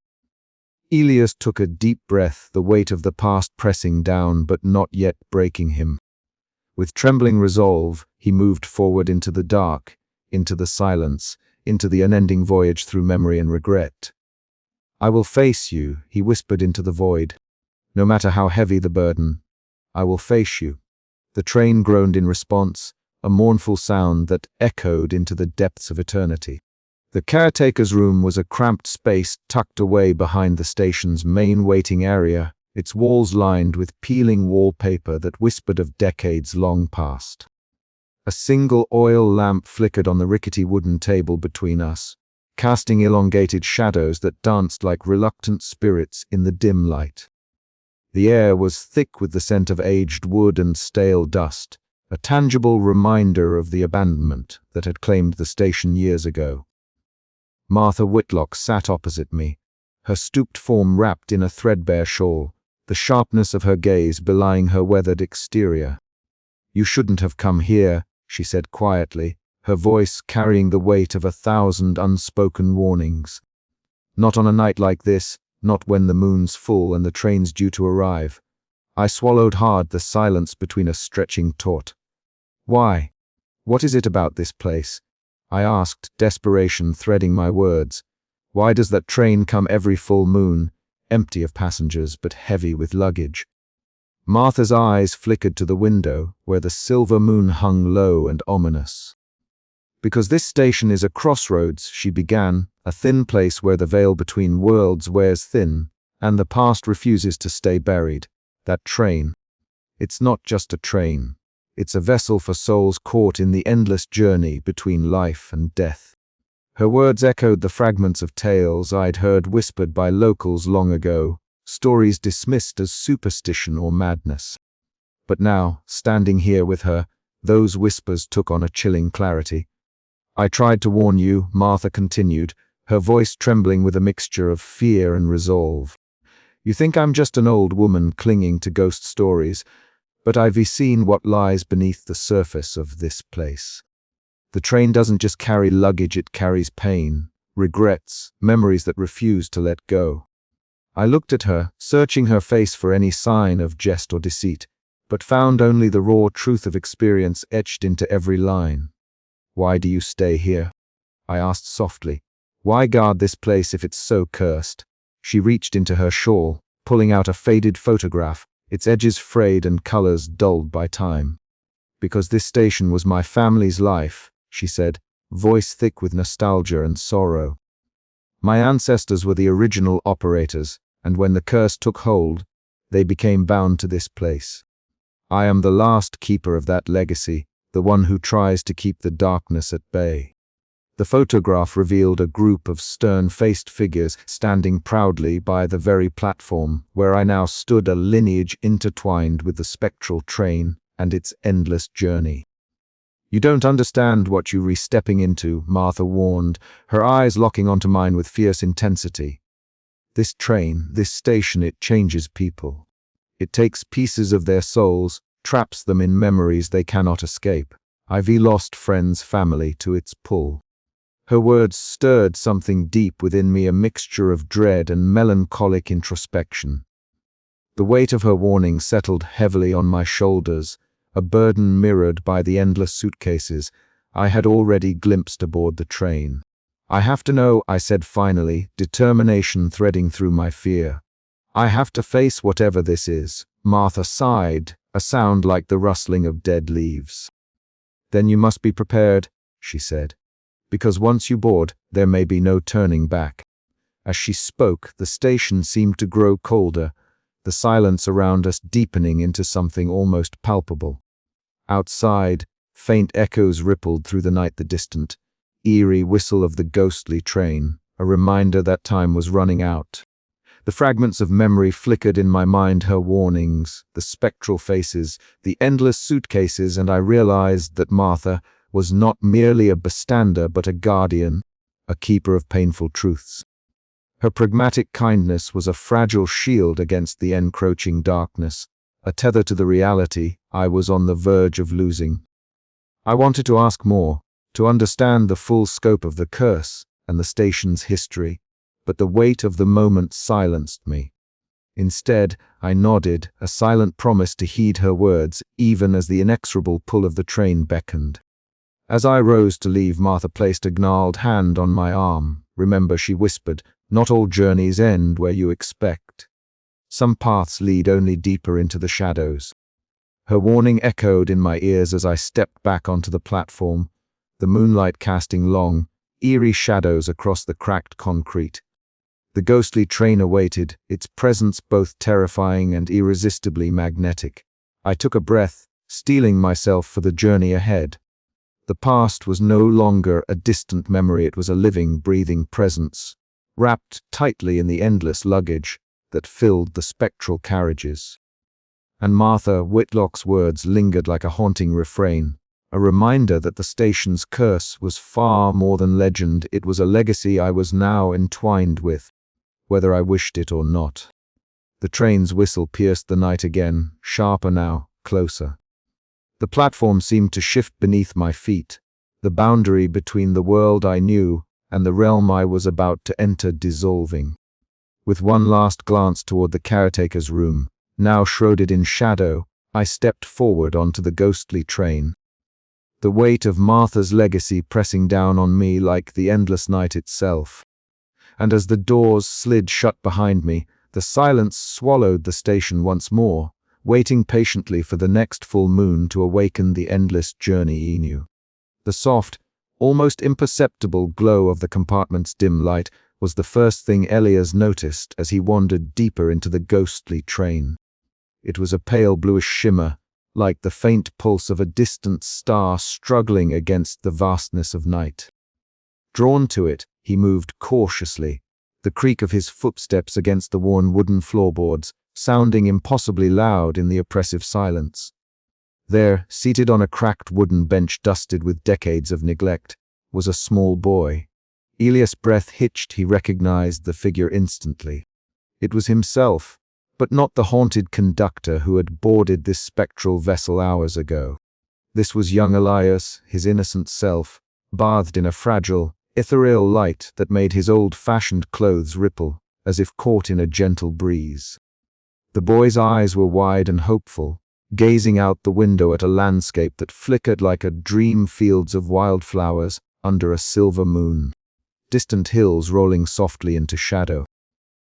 Elias took a deep breath, the weight of the past pressing down but not yet breaking him. With trembling resolve, he moved forward into the dark, into the silence, into the unending voyage through memory and regret. "I will face you," he whispered into the void. "No matter how heavy the burden, I will face you." The train groaned in response, a mournful sound that echoed into the depths of eternity. The caretaker's room was a cramped space tucked away behind the station's main waiting area, its walls lined with peeling wallpaper that whispered of decades long past. A single oil lamp flickered on the rickety wooden table between us, casting elongated shadows that danced like reluctant spirits in the dim light. The air was thick with the scent of aged wood and stale dust, a tangible reminder of the abandonment that had claimed the station years ago. Martha Whitlock sat opposite me, her stooped form wrapped in a threadbare shawl, the sharpness of her gaze belying her weathered exterior. "You shouldn't have come here," she said quietly, her voice carrying the weight of 1,000 unspoken warnings. "Not on a night like this, not when the moon's full and the train's due to arrive." I swallowed hard, the silence between us stretching taut. "Why? What is it about this place?" I asked, desperation threading my words. "Why does that train come every full moon, empty of passengers but heavy with luggage?" Martha's eyes flickered to the window, where the silver moon hung low and ominous. Because this station is a crossroads, she began, a thin place where the veil between worlds wears thin, and the past refuses to stay buried. That train. It's not just a train. It's a vessel for souls caught in the endless journey between life and death. Her words echoed the fragments of tales I'd heard whispered by locals long ago, stories dismissed as superstition or madness. But now, standing here with her, those whispers took on a chilling clarity. I tried to warn you, Martha continued, her voice trembling with a mixture of fear and resolve. You think I'm just an old woman clinging to ghost stories, but I've seen what lies beneath the surface of this place. The train doesn't just carry luggage, it carries pain, regrets, memories that refuse to let go. I looked at her, searching her face for any sign of jest or deceit, but found only the raw truth of experience etched into every line. Why do you stay here? I asked softly. Why guard this place if it's so cursed? She reached into her shawl, pulling out a faded photograph, its edges frayed and colors dulled by time. Because this station was my family's life, she said, voice thick with nostalgia and sorrow. My ancestors were the original operators, and when the curse took hold, they became bound to this place. I am the last keeper of that legacy, the one who tries to keep the darkness at bay. The photograph revealed a group of stern-faced figures standing proudly by the very platform where I now stood, a lineage intertwined with the spectral train and its endless journey. You don't understand what you're stepping into, Martha warned, her eyes locking onto mine with fierce intensity. This train, this station, it changes people. It takes pieces of their souls, traps them in memories they cannot escape. I've lost friends, family to its pull. Her words stirred something deep within me, a mixture of dread and melancholic introspection. The weight of her warning settled heavily on my shoulders, a burden mirrored by the endless suitcases I had already glimpsed aboard the train. I have to know, I said finally, determination threading through my fear. I have to face whatever this is. Martha sighed, a sound like the rustling of dead leaves. Then you must be prepared, she said, because once you board, there may be no turning back. As she spoke, the station seemed to grow colder, the silence around us deepening into something almost palpable. Outside, faint echoes rippled through the night, the distant, eerie whistle of the ghostly train, a reminder that time was running out. The fragments of memory flickered in my mind, her warnings, the spectral faces, the endless suitcases, and I realized that Martha was not merely a bystander but a guardian, a keeper of painful truths. Her pragmatic kindness was a fragile shield against the encroaching darkness, a tether to the reality I was on the verge of losing. I wanted to ask more, to understand the full scope of the curse and the station's history, but the weight of the moment silenced me. Instead, I nodded, a silent promise to heed her words, even as the inexorable pull of the train beckoned. As I rose to leave, Martha placed a gnarled hand on my arm. Remember, she whispered, not all journeys end where you expect. Some paths lead only deeper into the shadows. Her warning echoed in my ears as I stepped back onto the platform, the moonlight casting long, eerie shadows across the cracked concrete. The ghostly train awaited, its presence both terrifying and irresistibly magnetic. I took a breath, steeling myself for the journey ahead. The past was no longer a distant memory, it was a living, breathing presence, wrapped tightly in the endless luggage that filled the spectral carriages. And Martha Whitlock's words lingered like a haunting refrain, a reminder that the station's curse was far more than legend, it was a legacy I was now entwined with, whether I wished it or not. The train's whistle pierced the night again, sharper now, closer. The platform seemed to shift beneath my feet, the boundary between the world I knew and the realm I was about to enter dissolving. With one last glance toward the caretaker's room, now shrouded in shadow, I stepped forward onto the ghostly train. The weight of Martha's legacy pressing down on me like the endless night itself. And as the doors slid shut behind me, the silence swallowed the station once more, waiting patiently for the next full moon to awaken the endless journey I knew. The soft, almost imperceptible glow of the compartment's dim light was the first thing Elias noticed as he wandered deeper into the ghostly train. It was a pale bluish shimmer, like the faint pulse of a distant star struggling against the vastness of night. Drawn to it, he moved cautiously, the creak of his footsteps against the worn wooden floorboards sounding impossibly loud in the oppressive silence. There, seated on a cracked wooden bench dusted with decades of neglect, was a small boy. Elias' breath hitched. He recognized the figure instantly. It was himself, but not the haunted conductor who had boarded this spectral vessel hours ago. This was young Elias, his innocent self, bathed in a fragile, ethereal light that made his old-fashioned clothes ripple, as if caught in a gentle breeze. The boy's eyes were wide and hopeful, gazing out the window at a landscape that flickered like a dream, fields of wildflowers under a silver moon, distant hills rolling softly into shadow.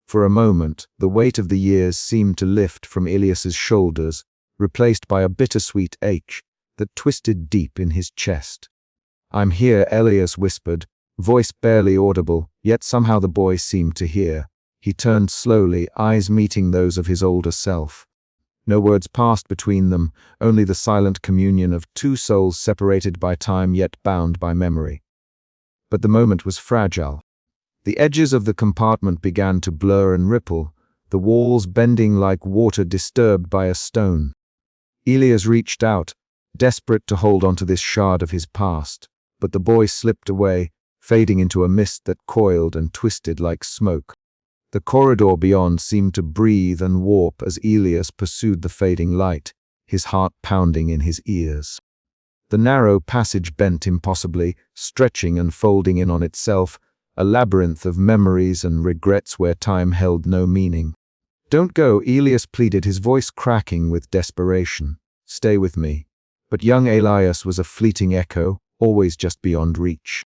For a moment, the weight of the years seemed to lift from Elias's shoulders, replaced by a bittersweet ache that twisted deep in his chest. "I'm here," Elias whispered, voice barely audible, yet somehow the boy seemed to hear. He turned slowly, eyes meeting those of his older self. No words passed between them, only the silent communion of two souls separated by time yet bound by memory. But the moment was fragile. The edges of the compartment began to blur and ripple, the walls bending like water disturbed by a stone. Elias reached out, desperate to hold onto this shard of his past, but the boy slipped away, fading into a mist that coiled and twisted like smoke. The corridor beyond seemed to breathe and warp as Elias pursued the fading light, his heart pounding in his ears. The narrow passage bent impossibly, stretching and folding in on itself, a labyrinth of memories and regrets where time held no meaning. "Don't go," Elias pleaded, his voice cracking with desperation. "Stay with me." But young Elias was a fleeting echo, always just beyond reach.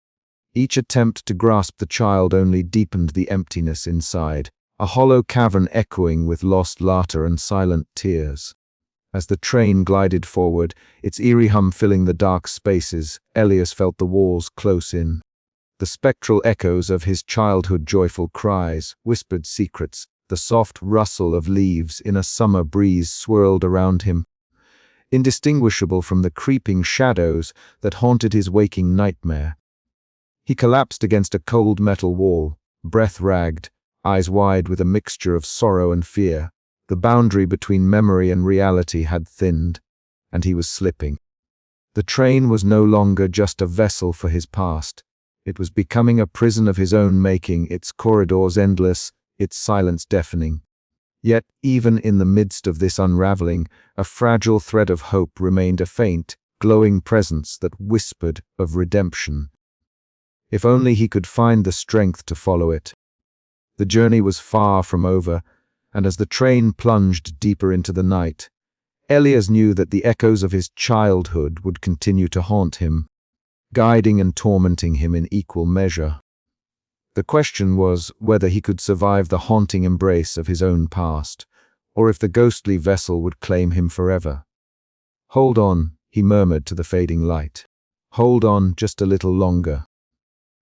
Each attempt to grasp the child only deepened the emptiness inside, a hollow cavern echoing with lost laughter and silent tears. As the train glided forward, its eerie hum filling the dark spaces, Elias felt the walls close in. The spectral echoes of his childhood joyful cries, whispered secrets, the soft rustle of leaves in a summer breeze swirled around him, indistinguishable from the creeping shadows that haunted his waking nightmare. He collapsed against a cold metal wall, breath ragged, eyes wide with a mixture of sorrow and fear. The boundary between memory and reality had thinned, and he was slipping. The train was no longer just a vessel for his past. It was becoming a prison of his own making, its corridors endless, its silence deafening. Yet, even in the midst of this unraveling, a fragile thread of hope remained, a faint, glowing presence that whispered of redemption. If only he could find the strength to follow it. The journey was far from over, and as the train plunged deeper into the night, Elias knew that the echoes of his childhood would continue to haunt him, guiding and tormenting him in equal measure. The question was whether he could survive the haunting embrace of his own past, or if the ghostly vessel would claim him forever. "Hold on," he murmured to the fading light. "Hold on just a little longer."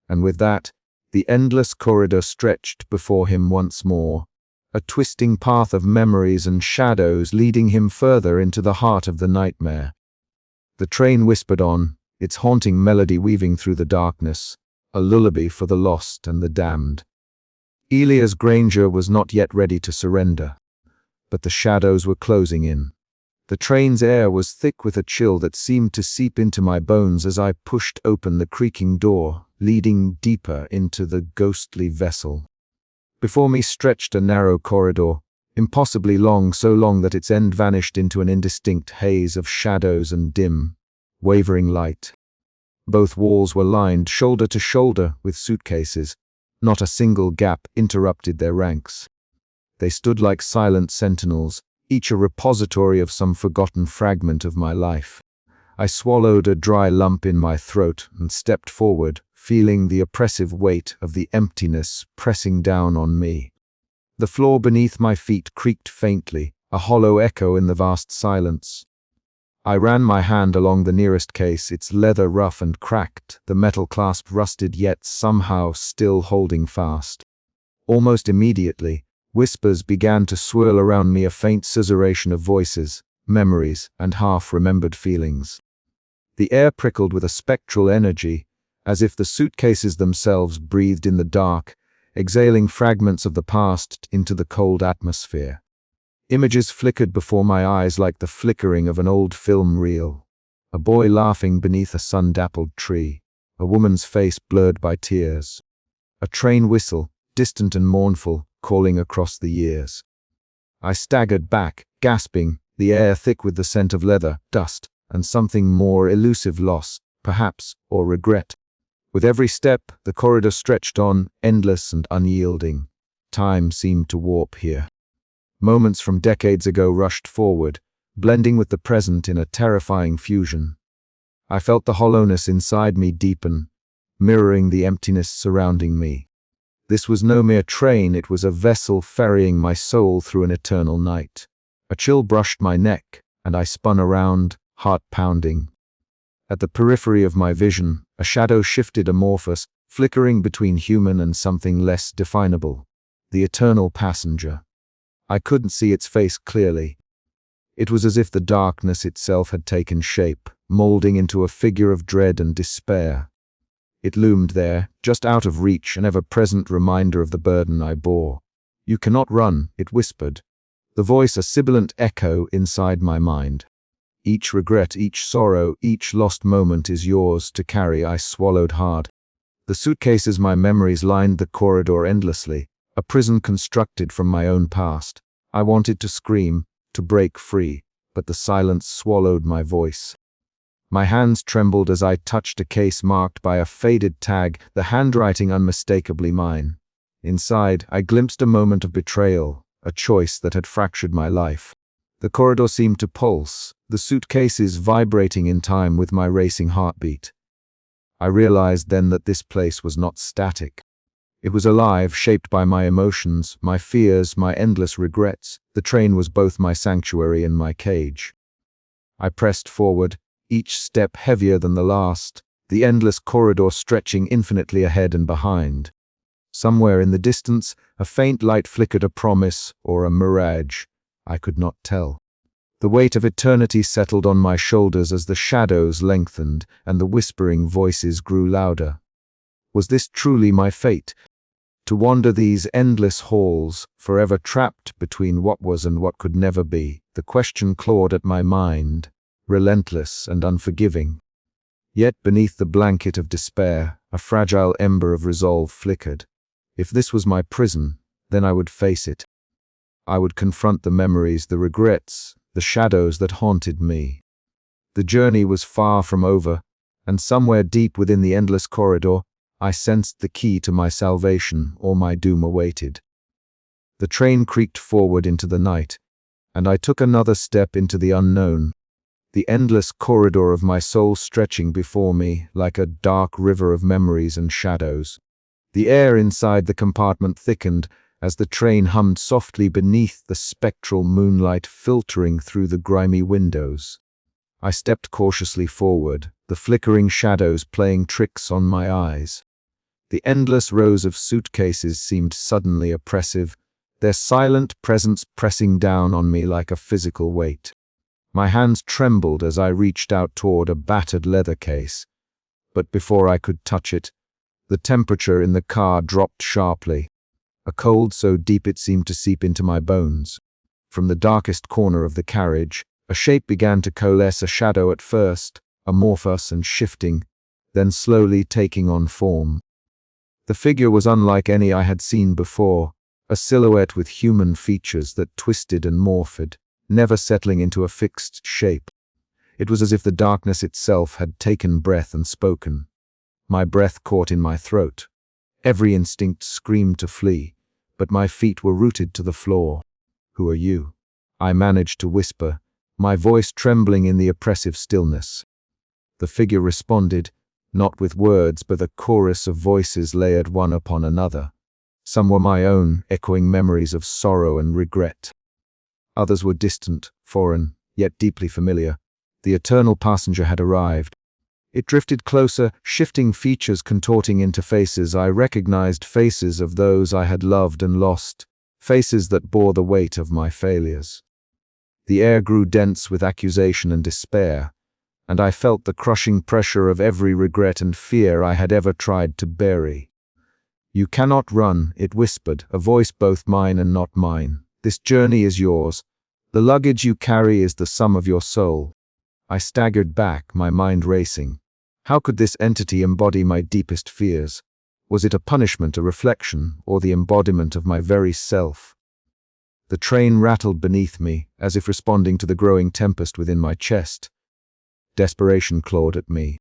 And with that, the endless corridor stretched before him once more, a twisting path of memories and shadows leading him further into the heart of the nightmare. The train whispered on, its haunting melody weaving through the darkness, a lullaby for the lost and the damned. Elias Granger was not yet ready to surrender, but the shadows were closing in. The train's air was thick with a chill that seemed to seep into my bones as I pushed open the creaking door, leading deeper into the ghostly vessel. Before me stretched a narrow corridor, impossibly long, so long that its end vanished into an indistinct haze of shadows and dim, wavering light. Both walls were lined shoulder to shoulder with suitcases. Not a single gap interrupted their ranks. They stood like silent sentinels, each a repository of some forgotten fragment of my life. I swallowed a dry lump in my throat and stepped forward, feeling the oppressive weight of the emptiness pressing down on me. The floor beneath my feet creaked faintly, a hollow echo in the vast silence. I ran my hand along the nearest case, its leather rough and cracked, the metal clasp rusted yet somehow still holding fast. Almost immediately, whispers began to swirl around me, a faint susurration of voices, memories, and half-remembered feelings. The air prickled with a spectral energy, as if the suitcases themselves breathed in the dark, exhaling fragments of the past into the cold atmosphere. Images flickered before my eyes like the flickering of an old film reel. A boy laughing beneath a sun-dappled tree, a woman's face blurred by tears. A train whistle, distant and mournful, calling across the years. I staggered back, gasping, the air thick with the scent of leather, dust, and something more elusive, loss, perhaps, or regret. With every step, the corridor stretched on, endless and unyielding. Time seemed to warp here. Moments from decades ago rushed forward, blending with the present in a terrifying fusion. I felt the hollowness inside me deepen, mirroring the emptiness surrounding me. This was no mere train, it was a vessel ferrying my soul through an eternal night. A chill brushed my neck, and I spun around, heart pounding. At the periphery of my vision, a shadow shifted, amorphous, flickering between human and something less definable. The eternal passenger. I couldn't see its face clearly. It was as if the darkness itself had taken shape, molding into a figure of dread and despair. It loomed there, just out of reach, an ever-present reminder of the burden I bore. "You cannot run," it whispered, the voice a sibilant echo inside my mind. "Each regret, each sorrow, each lost moment is yours to carry," I swallowed hard. The suitcases, my memories, lined the corridor endlessly, a prison constructed from my own past. I wanted to scream, to break free, but the silence swallowed my voice. My hands trembled as I touched a case marked by a faded tag, the handwriting unmistakably mine. Inside, I glimpsed a moment of betrayal, a choice that had fractured my life. The corridor seemed to pulse, the suitcases vibrating in time with my racing heartbeat. I realized then that this place was not static. It was alive, shaped by my emotions, my fears, my endless regrets. The train was both my sanctuary and my cage. I pressed forward, each step heavier than the last, the endless corridor stretching infinitely ahead and behind. Somewhere in the distance, a faint light flickered, a promise or a mirage. I could not tell. The weight of eternity settled on my shoulders as the shadows lengthened and the whispering voices grew louder. Was this truly my fate? To wander these endless halls, forever trapped between what was and what could never be? The question clawed at my mind, relentless and unforgiving. Yet beneath the blanket of despair, a fragile ember of resolve flickered. If this was my prison, then I would face it. I would confront the memories, the regrets, the shadows that haunted me. The journey was far from over, and somewhere deep within the endless corridor, I sensed the key to my salvation, or my doom awaited. The train creaked forward into the night, and I took another step into the unknown, the endless corridor of my soul stretching before me like a dark river of memories and shadows. The air inside the compartment thickened as the train hummed softly beneath the spectral moonlight filtering through the grimy windows. I stepped cautiously forward, the flickering shadows playing tricks on my eyes. The endless rows of suitcases seemed suddenly oppressive, their silent presence pressing down on me like a physical weight. My hands trembled as I reached out toward a battered leather case, but before I could touch it, the temperature in the car dropped sharply, a cold so deep it seemed to seep into my bones. From the darkest corner of the carriage, a shape began to coalesce, a shadow at first, amorphous and shifting, then slowly taking on form. The figure was unlike any I had seen before, a silhouette with human features that twisted and morphed, never settling into a fixed shape. It was as if the darkness itself had taken breath and spoken. My breath caught in my throat. Every instinct screamed to flee, but my feet were rooted to the floor. "Who are you?" I managed to whisper, my voice trembling in the oppressive stillness. The figure responded, not with words but a chorus of voices layered one upon another. Some were my own, echoing memories of sorrow and regret. Others were distant, foreign, yet deeply familiar, The eternal passenger had arrived. It drifted closer, shifting features contorting into faces I recognized, faces of those I had loved and lost, faces that bore the weight of my failures. The air grew dense with accusation and despair, and I felt the crushing pressure of every regret and fear I had ever tried to bury. "You cannot run," it whispered, a voice both mine and not mine. "This journey is yours. The luggage you carry is the sum of your soul." I staggered back, my mind racing. How could this entity embody my deepest fears? Was it a punishment, a reflection, or the embodiment of my very self? The train rattled beneath me, as if responding to the growing tempest within my chest. Desperation clawed at me.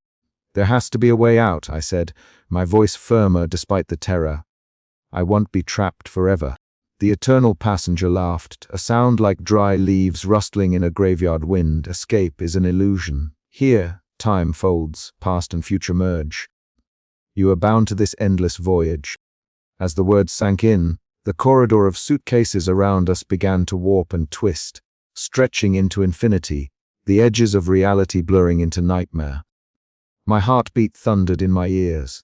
"There has to be a way out," I said, my voice firmer despite the terror. "I won't be trapped forever." The eternal passenger laughed, a sound like dry leaves rustling in a graveyard wind. "Escape is an illusion. Here, time folds, past and future merge. You are bound to this endless voyage." As the words sank in, the corridor of suitcases around us began to warp and twist, stretching into infinity, the edges of reality blurring into nightmare. My heartbeat thundered in my ears.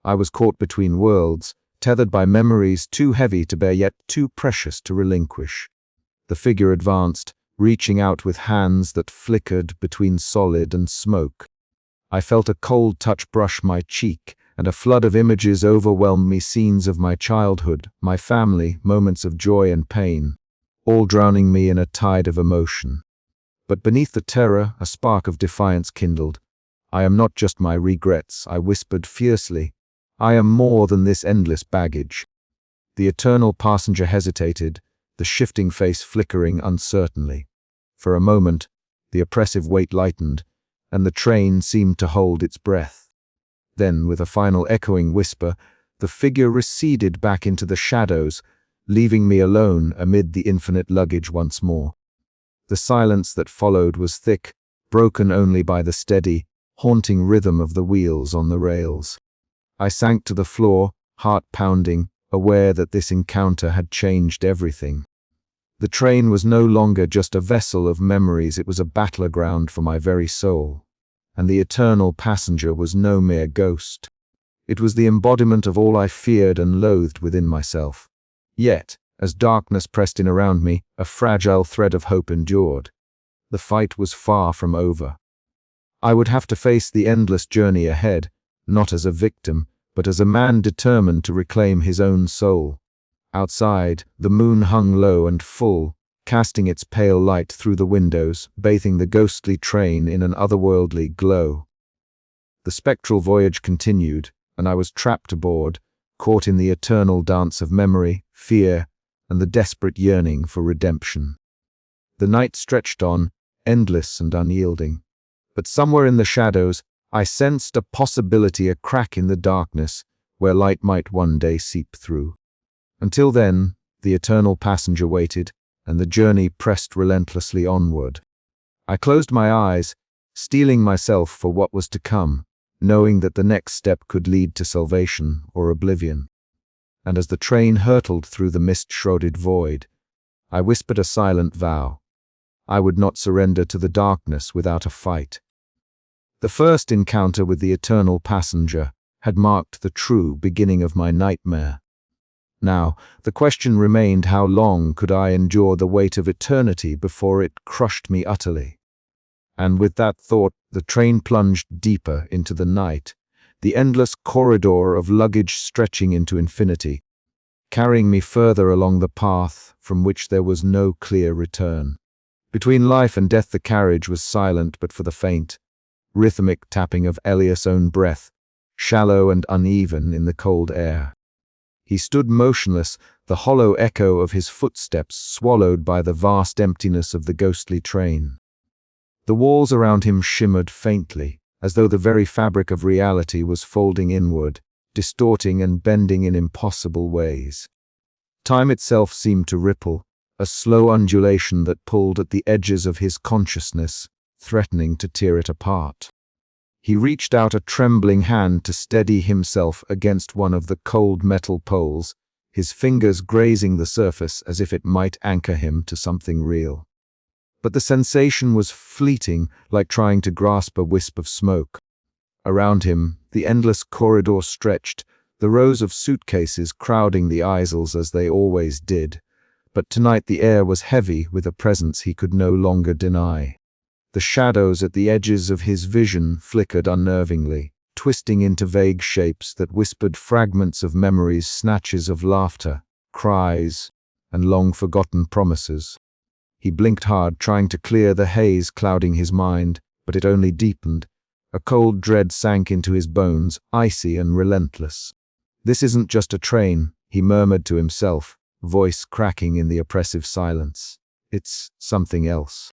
I was caught between worlds, tethered by memories too heavy to bear yet too precious to relinquish. The figure advanced, reaching out with hands that flickered between solid and smoke. I felt a cold touch brush my cheek, and a flood of images overwhelmed me, scenes of my childhood, my family, moments of joy and pain, all drowning me in a tide of emotion. But beneath the terror, a spark of defiance kindled. "I am not just my regrets," I whispered fiercely. "I am more than this endless baggage." The eternal passenger hesitated, the shifting face flickering uncertainly. For a moment, the oppressive weight lightened, and the train seemed to hold its breath. Then, with a final echoing whisper, the figure receded back into the shadows, leaving me alone amid the infinite luggage once more. The silence that followed was thick, broken only by the steady, haunting rhythm of the wheels on the rails. I sank to the floor, heart pounding, aware that this encounter had changed everything. The train was no longer just a vessel of memories, it was a battleground for my very soul. And the eternal passenger was no mere ghost. It was the embodiment of all I feared and loathed within myself. Yet, as darkness pressed in around me, a fragile thread of hope endured. The fight was far from over. I would have to face the endless journey ahead, not as a victim, but as a man determined to reclaim his own soul. Outside, the moon hung low and full, casting its pale light through the windows, bathing the ghostly train in an otherworldly glow. The spectral voyage continued, and I was trapped aboard, caught in the eternal dance of memory, fear, and the desperate yearning for redemption. The night stretched on, endless and unyielding. But somewhere in the shadows, I sensed a possibility, a crack in the darkness, where light might one day seep through. Until then, the eternal passenger waited, and the journey pressed relentlessly onward. I closed my eyes, steeling myself for what was to come, knowing that the next step could lead to salvation or oblivion. And as the train hurtled through the mist-shrouded void, I whispered a silent vow. I would not surrender to the darkness without a fight. The first encounter with the eternal passenger had marked the true beginning of my nightmare. Now, the question remained, how long could I endure the weight of eternity before it crushed me utterly? And with that thought, the train plunged deeper into the night, the endless corridor of luggage stretching into infinity, carrying me further along the path from which there was no clear return. Between life and death the carriage was silent but for the faint, rhythmic tapping of Elias' own breath, shallow and uneven in the cold air. He stood motionless, the hollow echo of his footsteps swallowed by the vast emptiness of the ghostly train. The walls around him shimmered faintly, as though the very fabric of reality was folding inward, distorting and bending in impossible ways. Time itself seemed to ripple, a slow undulation that pulled at the edges of his consciousness, threatening to tear it apart. He reached out a trembling hand to steady himself against one of the cold metal poles, his fingers grazing the surface as if it might anchor him to something real. But the sensation was fleeting, like trying to grasp a wisp of smoke. Around him, the endless corridor stretched, the rows of suitcases crowding the aisles as they always did. But tonight the air was heavy with a presence he could no longer deny. The shadows at the edges of his vision flickered unnervingly, twisting into vague shapes that whispered fragments of memories, snatches of laughter, cries, and long-forgotten promises. He blinked hard, trying to clear the haze clouding his mind, but it only deepened. A cold dread sank into his bones, icy and relentless. "This isn't just a train," he murmured to himself, voice cracking in the oppressive silence. "It's something else."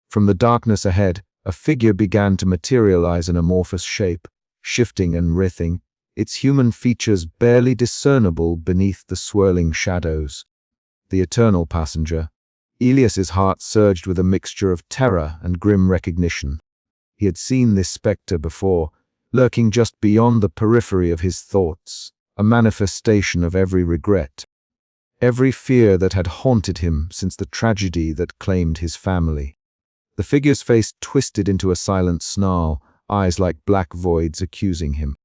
From the darkness ahead, a figure began to materialize in amorphous shape, shifting and writhing, its human features barely discernible beneath the swirling shadows. The eternal passenger. Elias's heart surged with a mixture of terror and grim recognition. He had seen this specter before, lurking just beyond the periphery of his thoughts, a manifestation of every regret, every fear that had haunted him since the tragedy that claimed his family. The figure's face twisted into a silent snarl, eyes like black voids accusing him.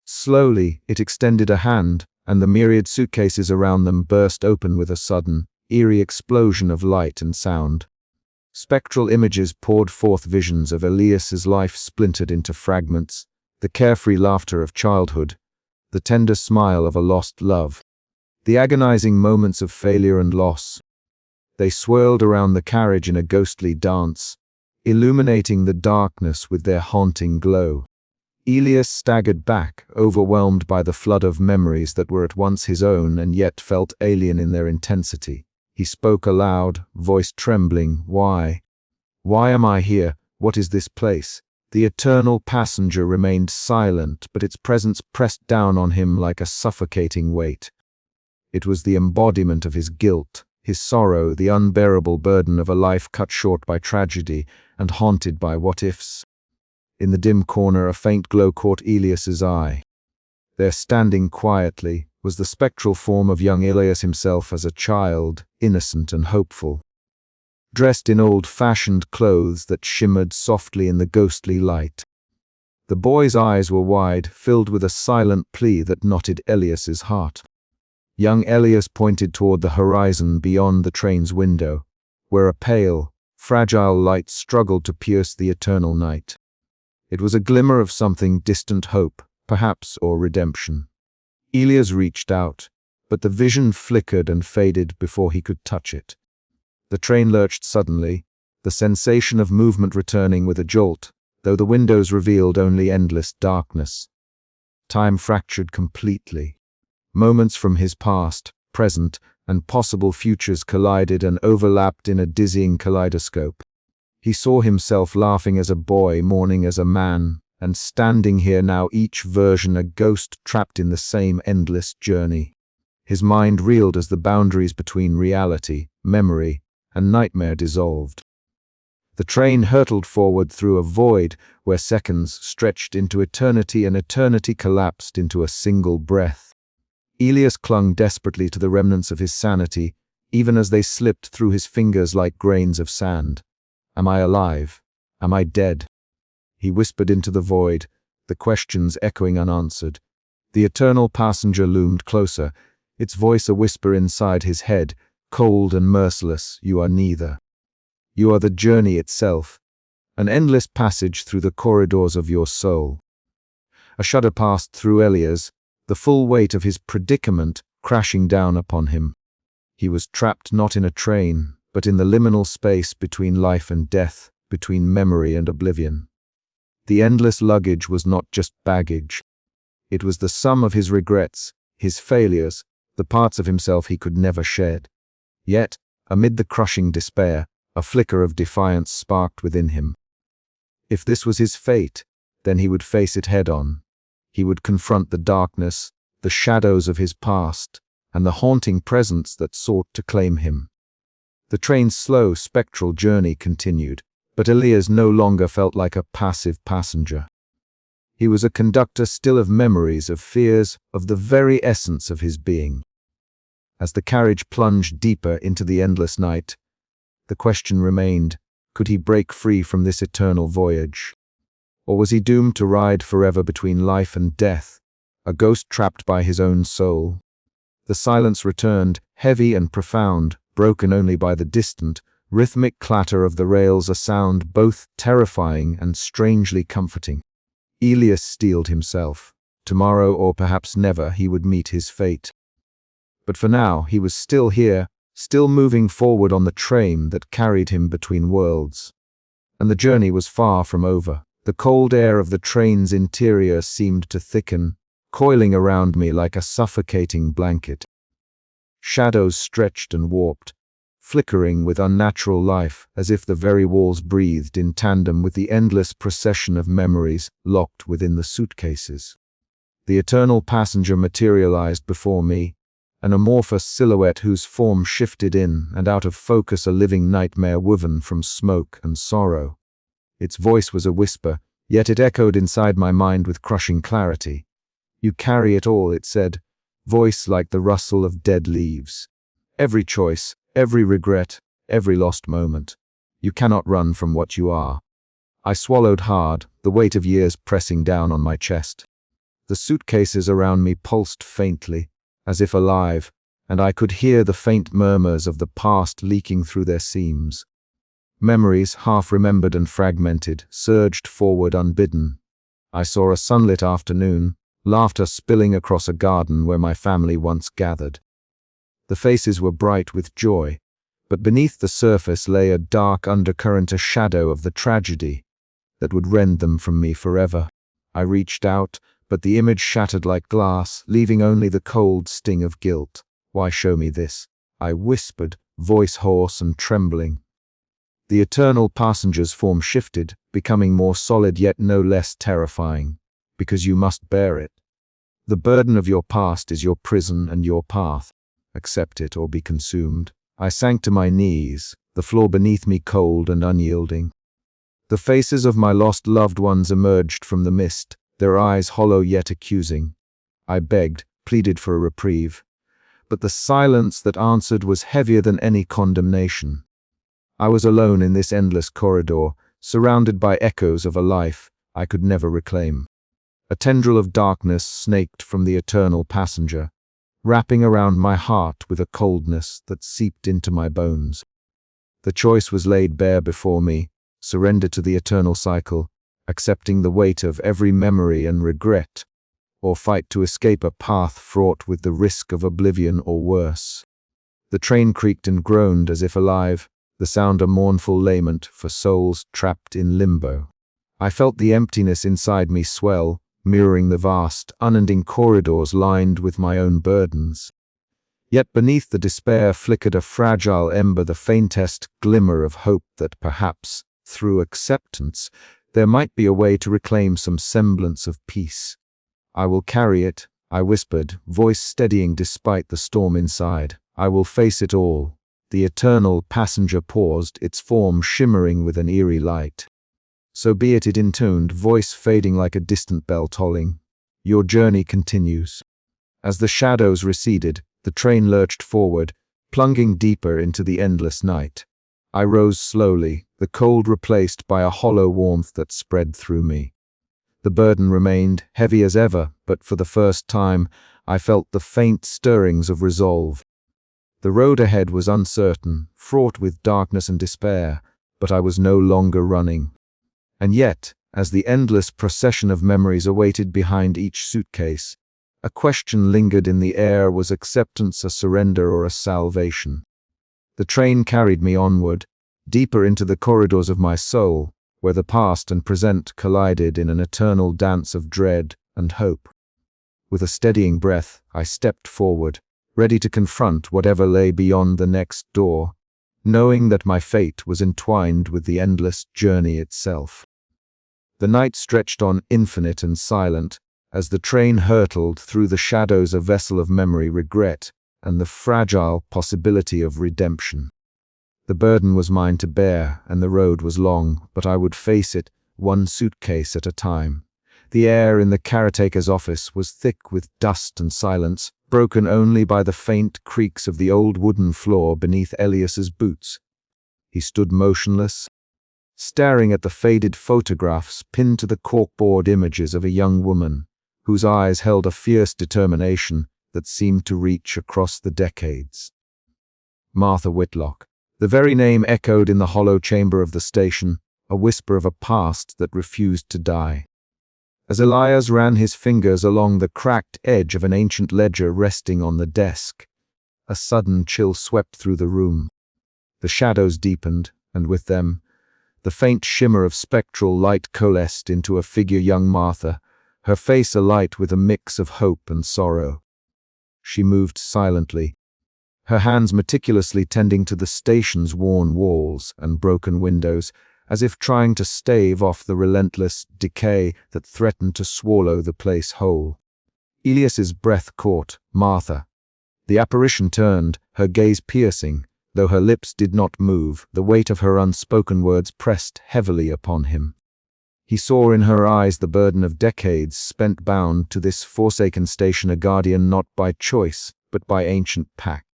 Slowly, it extended a hand, and the myriad suitcases around them burst open with a sudden, eerie explosion of light and sound. Spectral images poured forth, visions of Elias's life splintered into fragments, the carefree laughter of childhood, the tender smile of a lost love, the agonizing moments of failure and loss. They swirled around the carriage in a ghostly dance, illuminating the darkness with their haunting glow. Elias staggered back, overwhelmed by the flood of memories that were at once his own and yet felt alien in their intensity. He spoke aloud, voice trembling. "Why? Why am I here? What is this place?" The eternal passenger remained silent, but its presence pressed down on him like a suffocating weight. It was the embodiment of his guilt, his sorrow, the unbearable burden of a life cut short by tragedy and haunted by what-ifs. In the dim corner, a faint glow caught Elias's eye. There, standing quietly, was the spectral form of young Elias himself as a child, innocent and hopeful. Dressed in old-fashioned clothes that shimmered softly in the ghostly light. The boy's eyes were wide, filled with a silent plea that knotted Elias's heart. Young Elias pointed toward the horizon beyond the train's window, where a pale, fragile light struggled to pierce the eternal night. It was a glimmer of something, distant hope, perhaps, or redemption. Elias reached out, but the vision flickered and faded before he could touch it. The train lurched suddenly, the sensation of movement returning with a jolt, though the windows revealed only endless darkness. Time fractured completely. Moments from his past, present, and possible futures collided and overlapped in a dizzying kaleidoscope. He saw himself laughing as a boy, mourning as a man, and standing here now, each version a ghost trapped in the same endless journey. His mind reeled as the boundaries between reality, memory, and nightmare dissolved. The train hurtled forward through a void where seconds stretched into eternity and eternity collapsed into a single breath. Elias clung desperately to the remnants of his sanity, even as they slipped through his fingers like grains of sand. "Am I alive? Am I dead?" He whispered into the void, the questions echoing unanswered. The eternal passenger loomed closer, its voice a whisper inside his head, cold and merciless. "You are neither. You are the journey itself, an endless passage through the corridors of your soul." A shudder passed through Elias, the full weight of his predicament crashing down upon him. He was trapped not in a train, but in the liminal space between life and death, between memory and oblivion. The endless luggage was not just baggage. It was the sum of his regrets, his failures, the parts of himself he could never shed. Yet, amid the crushing despair, a flicker of defiance sparked within him. If this was his fate, then he would face it head-on. He would confront the darkness, the shadows of his past, and the haunting presence that sought to claim him. The train's slow, spectral journey continued, but Elias no longer felt like a passive passenger. He was a conductor still of memories, of fears, of the very essence of his being. As the carriage plunged deeper into the endless night, the question remained, Could he break free from this eternal voyage? Or was he doomed to ride forever between life and death, a ghost trapped by his own soul? The silence returned, heavy and profound, broken only by the distant, rhythmic clatter of the rails, a sound both terrifying and strangely comforting. Elias steeled himself. Tomorrow, or perhaps never, he would meet his fate. But for now, he was still here, still moving forward on the train that carried him between worlds. And the journey was far from over. The cold air of the train's interior seemed to thicken, coiling around me like a suffocating blanket. Shadows stretched and warped, flickering with unnatural life, as if the very walls breathed in tandem with the endless procession of memories locked within the suitcases. The eternal passenger materialized before me, an amorphous silhouette whose form shifted in and out of focus, a living nightmare woven from smoke and sorrow. Its voice was a whisper, yet it echoed inside my mind with crushing clarity. "You carry it all," it said, voice like the rustle of dead leaves. "Every choice, every regret, every lost moment. You cannot run from what you are." I swallowed hard, the weight of years pressing down on my chest. The suitcases around me pulsed faintly, as if alive, and I could hear the faint murmurs of the past leaking through their seams. Memories, half remembered and fragmented, surged forward unbidden. I saw a sunlit afternoon, laughter spilling across a garden where my family once gathered. The faces were bright with joy, but beneath the surface lay a dark undercurrent, a shadow of the tragedy that would rend them from me forever. I reached out, but the image shattered like glass, leaving only the cold sting of guilt. "Why show me this?" I whispered, voice hoarse and trembling. The eternal passenger's form shifted, becoming more solid yet no less terrifying. "Because you must bear it. The burden of your past is your prison and your path. Accept it or be consumed." I sank to my knees, the floor beneath me cold and unyielding. The faces of my lost loved ones emerged from the mist, their eyes hollow yet accusing. I begged, pleaded for a reprieve. But the silence that answered was heavier than any condemnation. I was alone in this endless corridor, surrounded by echoes of a life I could never reclaim. A tendril of darkness snaked from the eternal passenger, wrapping around my heart with a coldness that seeped into my bones. The choice was laid bare before me: surrender to the eternal cycle, accepting the weight of every memory and regret, or fight to escape a path fraught with the risk of oblivion or worse. The train creaked and groaned as if alive, the sound a mournful lament for souls trapped in limbo. I felt the emptiness inside me swell, mirroring the vast, unending corridors lined with my own burdens. Yet beneath the despair flickered a fragile ember, the faintest glimmer of hope that perhaps, through acceptance, there might be a way to reclaim some semblance of peace. "I will carry it," I whispered, voice steadying despite the storm inside. "I will face it all." The eternal passenger paused, its form shimmering with an eerie light. "So be it," it intoned, voice fading like a distant bell tolling. "Your journey continues." As the shadows receded, the train lurched forward, plunging deeper into the endless night. I rose slowly, the cold replaced by a hollow warmth that spread through me. The burden remained, heavy as ever, but for the first time, I felt the faint stirrings of resolve. The road ahead was uncertain, fraught with darkness and despair, but I was no longer running. And yet, as the endless procession of memories awaited behind each suitcase, a question lingered in the air: was acceptance a surrender or a salvation? The train carried me onward, deeper into the corridors of my soul, where the past and present collided in an eternal dance of dread and hope. With a steadying breath, I stepped forward, ready to confront whatever lay beyond the next door, knowing that my fate was entwined with the endless journey itself. The night stretched on, infinite and silent, as the train hurtled through the shadows, a vessel of memory, regret, and the fragile possibility of redemption. The burden was mine to bear, and the road was long, but I would face it, one suitcase at a time. The air in the caretaker's office was thick with dust and silence, broken only by the faint creaks of the old wooden floor beneath Elias's boots. He stood motionless, staring at the faded photographs pinned to the corkboard images of a young woman, whose eyes held a fierce determination that seemed to reach across the decades. Martha Whitlock. The very name echoed in the hollow chamber of the station, a whisper of a past that refused to die. As Elias ran his fingers along the cracked edge of an ancient ledger resting on the desk, a sudden chill swept through the room. The shadows deepened, and with them, the faint shimmer of spectral light coalesced into a figure young Martha, her face alight with a mix of hope and sorrow. She moved silently, her hands meticulously tending to the station's worn walls and broken windows, as if trying to stave off the relentless decay that threatened to swallow the place whole. Elias's breath caught Martha. The apparition turned, her gaze piercing. Though her lips did not move, the weight of her unspoken words pressed heavily upon him. He saw in her eyes the burden of decades spent bound to this forsaken station, a guardian not by choice, but by ancient pact.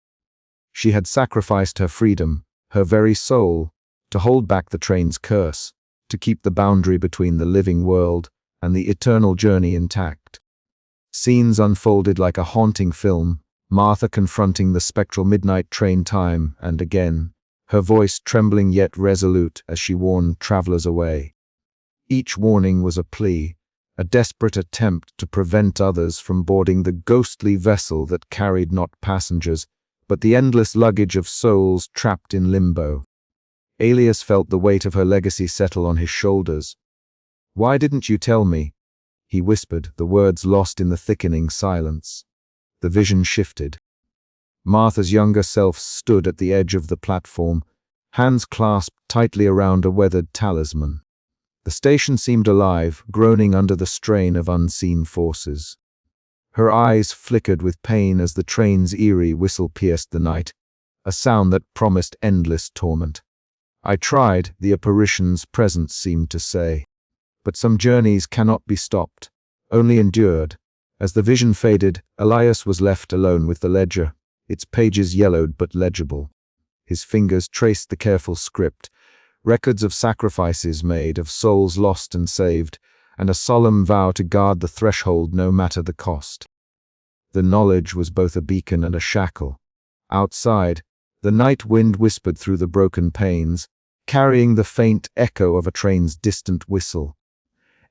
She had sacrificed her freedom, her very soul, to hold back the train's curse, to keep the boundary between the living world and the eternal journey intact. Scenes unfolded like a haunting film, Martha confronting the spectral midnight train time and again, her voice trembling yet resolute as she warned travelers away. Each warning was a plea, a desperate attempt to prevent others from boarding the ghostly vessel that carried not passengers, but the endless luggage of souls trapped in limbo. Elias felt the weight of her legacy settle on his shoulders. "Why didn't you tell me?" he whispered, the words lost in the thickening silence. The vision shifted. Martha's younger self stood at the edge of the platform, hands clasped tightly around a weathered talisman. The station seemed alive, groaning under the strain of unseen forces. Her eyes flickered with pain as the train's eerie whistle pierced the night, a sound that promised endless torment. "I tried," the apparition's presence seemed to say. "But some journeys cannot be stopped, only endured." As the vision faded, Elias was left alone with the ledger, its pages yellowed but legible. His fingers traced the careful script, records of sacrifices made, of souls lost and saved, and a solemn vow to guard the threshold no matter the cost. The knowledge was both a beacon and a shackle. Outside, the night wind whispered through the broken panes, carrying the faint echo of a train's distant whistle.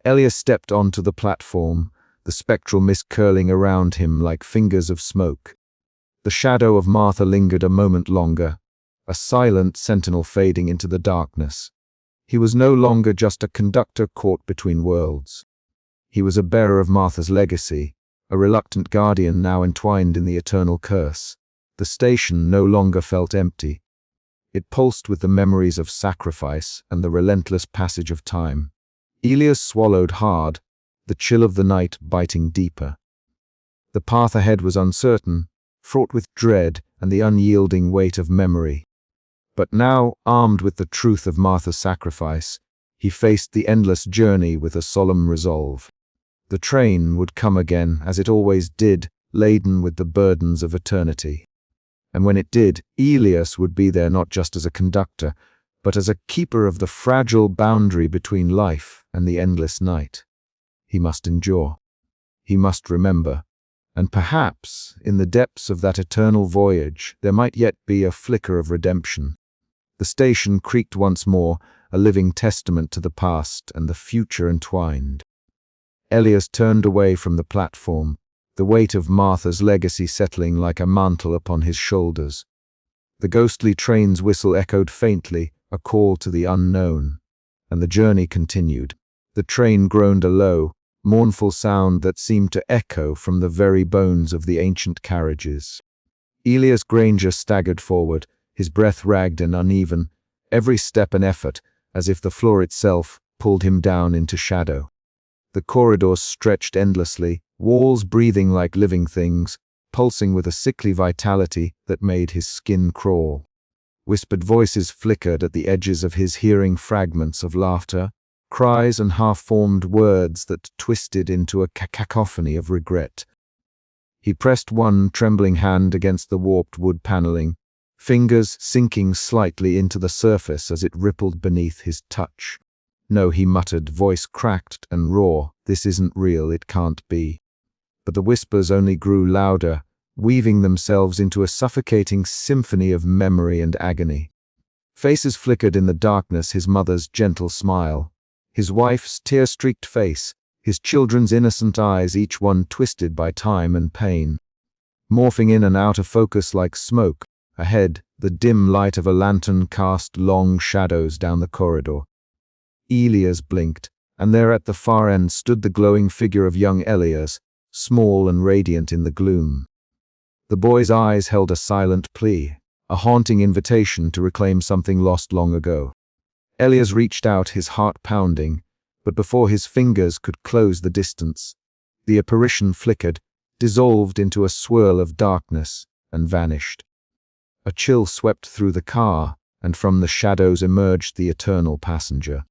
Elias stepped onto the platform, the spectral mist curling around him like fingers of smoke. The shadow of Martha lingered a moment longer, a silent sentinel fading into the darkness. He was no longer just a conductor caught between worlds. He was a bearer of Martha's legacy, a reluctant guardian now entwined in the eternal curse. The station no longer felt empty. It pulsed with the memories of sacrifice and the relentless passage of time. Elias swallowed hard, the chill of the night biting deeper. The path ahead was uncertain, fraught with dread and the unyielding weight of memory. But now, armed with the truth of Martha's sacrifice, he faced the endless journey with a solemn resolve. The train would come again, as it always did, laden with the burdens of eternity. And when it did, Elias would be there not just as a conductor, but as a keeper of the fragile boundary between life and the endless night. He must endure. He must remember. And perhaps, in the depths of that eternal voyage, there might yet be a flicker of redemption. The station creaked once more, a living testament to the past and the future entwined. Elias turned away from the platform, the weight of Martha's legacy settling like a mantle upon his shoulders. The ghostly train's whistle echoed faintly, a call to the unknown, and the journey continued. The train groaned a low, mournful sound that seemed to echo from the very bones of the ancient carriages. Elias Granger staggered forward, his breath ragged and uneven, every step an effort, as if the floor itself pulled him down into shadow. The corridors stretched endlessly, walls breathing like living things, pulsing with a sickly vitality that made his skin crawl. Whispered voices flickered at the edges of his hearing, fragments of laughter, cries and half-formed words that twisted into a cacophony of regret. He pressed one trembling hand against the warped wood paneling, fingers sinking slightly into the surface as it rippled beneath his touch. "No," he muttered, voice cracked and raw. "This isn't real, it can't be." But the whispers only grew louder, weaving themselves into a suffocating symphony of memory and agony. Faces flickered in the darkness, his mother's gentle smile, his wife's tear-streaked face, his children's innocent eyes, each one twisted by time and pain. Morphing in and out of focus like smoke, ahead, the dim light of a lantern cast long shadows down the corridor. Elias blinked, and there at the far end stood the glowing figure of young Elias, small and radiant in the gloom. The boy's eyes held a silent plea, a haunting invitation to reclaim something lost long ago. Elias reached out, his heart pounding, but before his fingers could close the distance, the apparition flickered, dissolved into a swirl of darkness, and vanished. A chill swept through the car, and from the shadows emerged the eternal passenger.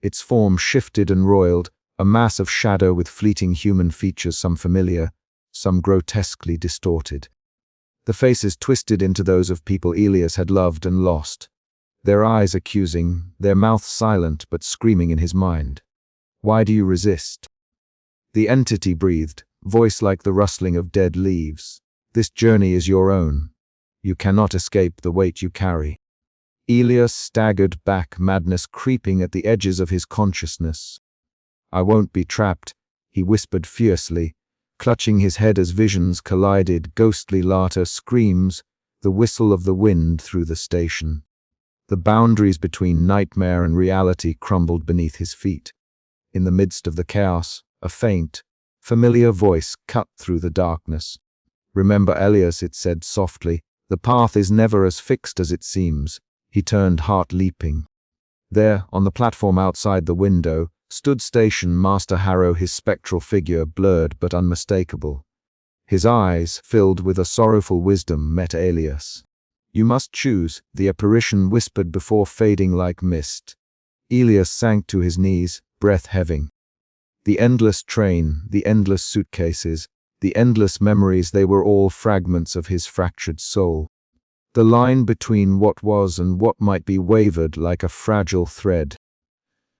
Its form shifted and roiled, a mass of shadow with fleeting human features, some familiar, some grotesquely distorted. The faces twisted into those of people Elias had loved and lost, their eyes accusing, their mouths silent but screaming in his mind. "Why do you resist?" The entity breathed, voice like the rustling of dead leaves. "This journey is your own. You cannot escape the weight you carry." Elias staggered back, madness creeping at the edges of his consciousness. "I won't be trapped," he whispered fiercely, clutching his head as visions collided, ghostly laughter, screams, the whistle of the wind through the station. The boundaries between nightmare and reality crumbled beneath his feet. In the midst of the chaos, a faint, familiar voice cut through the darkness. "Remember, Elias," it said softly, "the path is never as fixed as it seems." He turned, heart leaping. There, on the platform outside the window, stood Station Master Harrow, his spectral figure blurred but unmistakable. His eyes, filled with a sorrowful wisdom, met Elias. "You must choose," the apparition whispered before fading like mist. Elias sank to his knees, breath heaving. The endless train, the endless suitcases, the endless memories, they were all fragments of his fractured soul. The line between what was and what might be wavered like a fragile thread.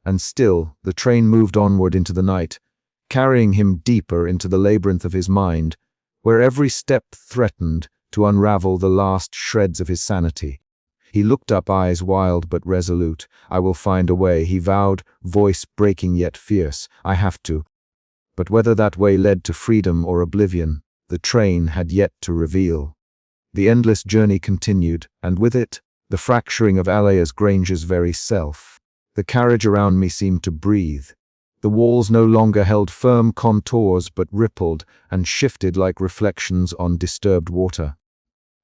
And still, the train moved onward into the night, carrying him deeper into the labyrinth of his mind, where every step threatened to unravel the last shreds of his sanity. He looked up, eyes wild but resolute. "I will find a way," he vowed, voice breaking yet fierce. "I have to." But whether that way led to freedom or oblivion, the train had yet to reveal. The endless journey continued, and with it, the fracturing of Elias Granger's very self. The carriage around me seemed to breathe. The walls no longer held firm contours but rippled and shifted like reflections on disturbed water.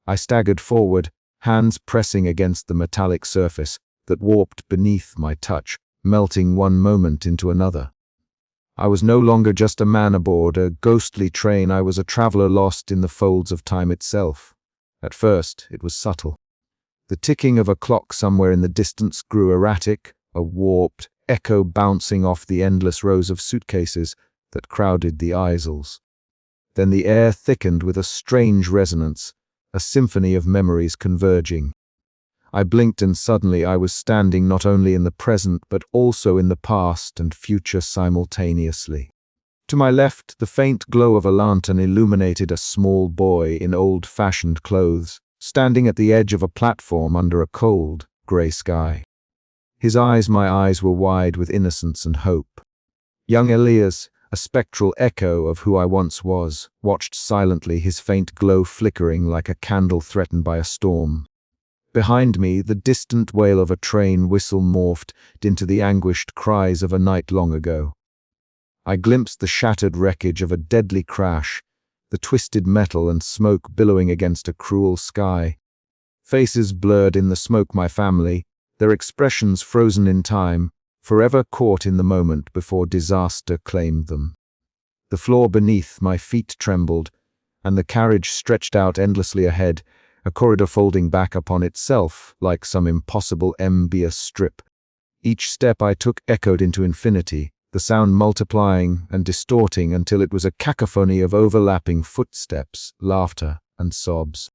I staggered forward, hands pressing against the metallic surface that warped beneath my touch, melting one moment into another. I was no longer just a man aboard a ghostly train. I was a traveler lost in the folds of time itself. At first, it was subtle. The ticking of a clock somewhere in the distance grew erratic, a warped echo bouncing off the endless rows of suitcases that crowded the aisles. Then the air thickened with a strange resonance, a symphony of memories converging. I blinked and suddenly I was standing not only in the present but also in the past and future simultaneously. To my left, the faint glow of a lantern illuminated a small boy in old-fashioned clothes, standing at the edge of a platform under a cold, grey sky. His eyes, my eyes, were wide with innocence and hope. Young Elias, a spectral echo of who I once was, watched silently, his faint glow flickering like a candle threatened by a storm. Behind me, the distant wail of a train whistle morphed into the anguished cries of a night long ago. I glimpsed the shattered wreckage of a deadly crash, the twisted metal and smoke billowing against a cruel sky. Faces blurred in the smoke, my family, their expressions frozen in time, forever caught in the moment before disaster claimed them. The floor beneath my feet trembled, and the carriage stretched out endlessly ahead, a corridor folding back upon itself like some impossible Mobius strip. Each step I took echoed into infinity, the sound multiplying and distorting until it was a cacophony of overlapping footsteps, laughter, and sobs.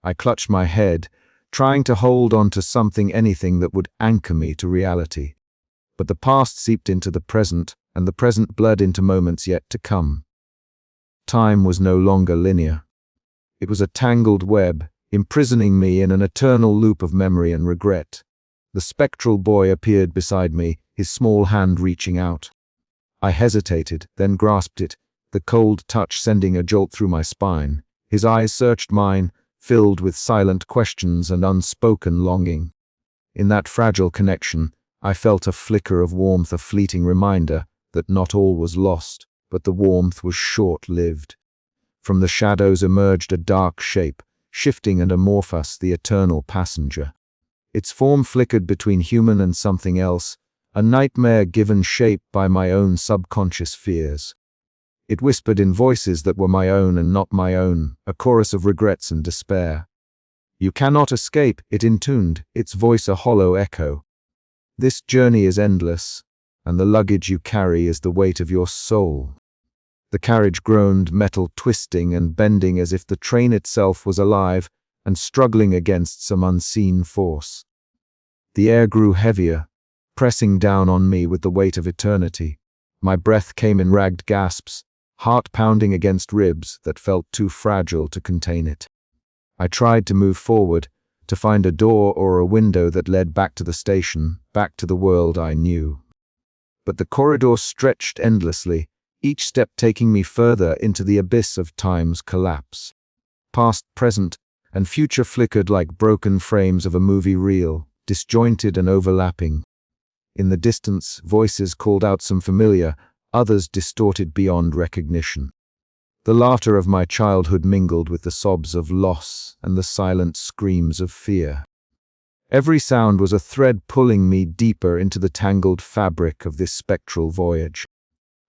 I clutched my head, trying to hold on to anything that would anchor me to reality. But the past seeped into the present, and the present blurred into moments yet to come. Time was no longer linear. It was a tangled web, imprisoning me in an eternal loop of memory and regret. The spectral boy appeared beside me, his small hand reaching out. I hesitated, then grasped it, the cold touch sending a jolt through my spine. His eyes searched mine, filled with silent questions and unspoken longing. In that fragile connection, I felt a flicker of warmth, a fleeting reminder that not all was lost, but the warmth was short-lived. From the shadows emerged a dark shape, shifting and amorphous, the eternal passenger. Its form flickered between human and something else, a nightmare given shape by my own subconscious fears. It whispered in voices that were my own and not my own, a chorus of regrets and despair. You cannot escape, it intoned, its voice a hollow echo. This journey is endless, and the luggage you carry is the weight of your soul. The carriage groaned, metal twisting and bending as if the train itself was alive and struggling against some unseen force. The air grew heavier, pressing down on me with the weight of eternity. My breath came in ragged gasps, heart pounding against ribs that felt too fragile to contain it. I tried to move forward, to find a door or a window that led back to the station, back to the world I knew. But the corridor stretched endlessly, each step taking me further into the abyss of time's collapse. Past, present, and future flickered like broken frames of a movie reel, disjointed and overlapping. In the distance, voices called out some familiar, others distorted beyond recognition. The laughter of my childhood mingled with the sobs of loss and the silent screams of fear. Every sound was a thread pulling me deeper into the tangled fabric of this spectral voyage.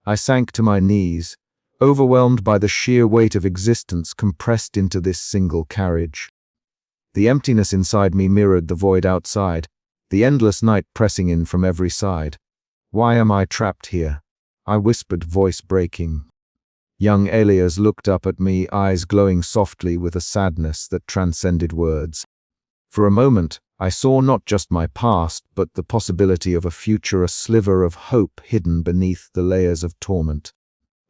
I sank to my knees, overwhelmed by the sheer weight of existence compressed into this single carriage. The emptiness inside me mirrored the void outside, the endless night pressing in from every side. Why am I trapped here? I whispered, voice breaking. Young Elias looked up at me, eyes glowing softly with a sadness that transcended words. For a moment, I saw not just my past, but the possibility of a future, a sliver of hope hidden beneath the layers of torment.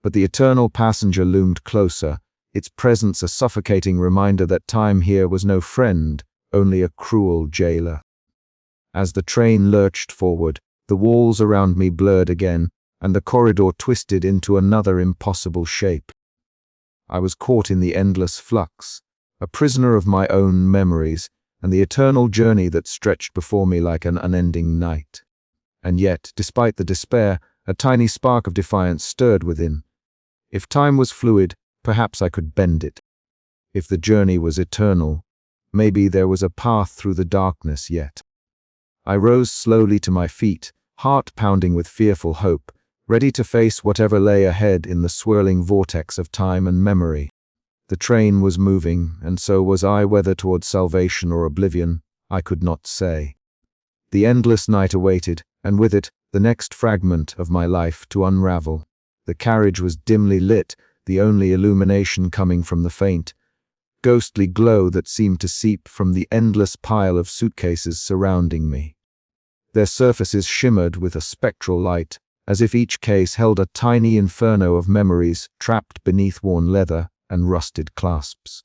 But the eternal passenger loomed closer, its presence a suffocating reminder that time here was no friend, only a cruel jailer. As the train lurched forward, the walls around me blurred again, and the corridor twisted into another impossible shape. I was caught in the endless flux, a prisoner of my own memories, and the eternal journey that stretched before me like an unending night. And yet, despite the despair, a tiny spark of defiance stirred within. If time was fluid, perhaps I could bend it. If the journey was eternal, maybe there was a path through the darkness yet. I rose slowly to my feet, heart pounding with fearful hope, ready to face whatever lay ahead in the swirling vortex of time and memory. The train was moving, and so was I, whether towards salvation or oblivion, I could not say. The endless night awaited, and with it, the next fragment of my life to unravel. The carriage was dimly lit, the only illumination coming from the faint, ghostly glow that seemed to seep from the endless pile of suitcases surrounding me. Their surfaces shimmered with a spectral light, as if each case held a tiny inferno of memories trapped beneath worn leather and rusted clasps.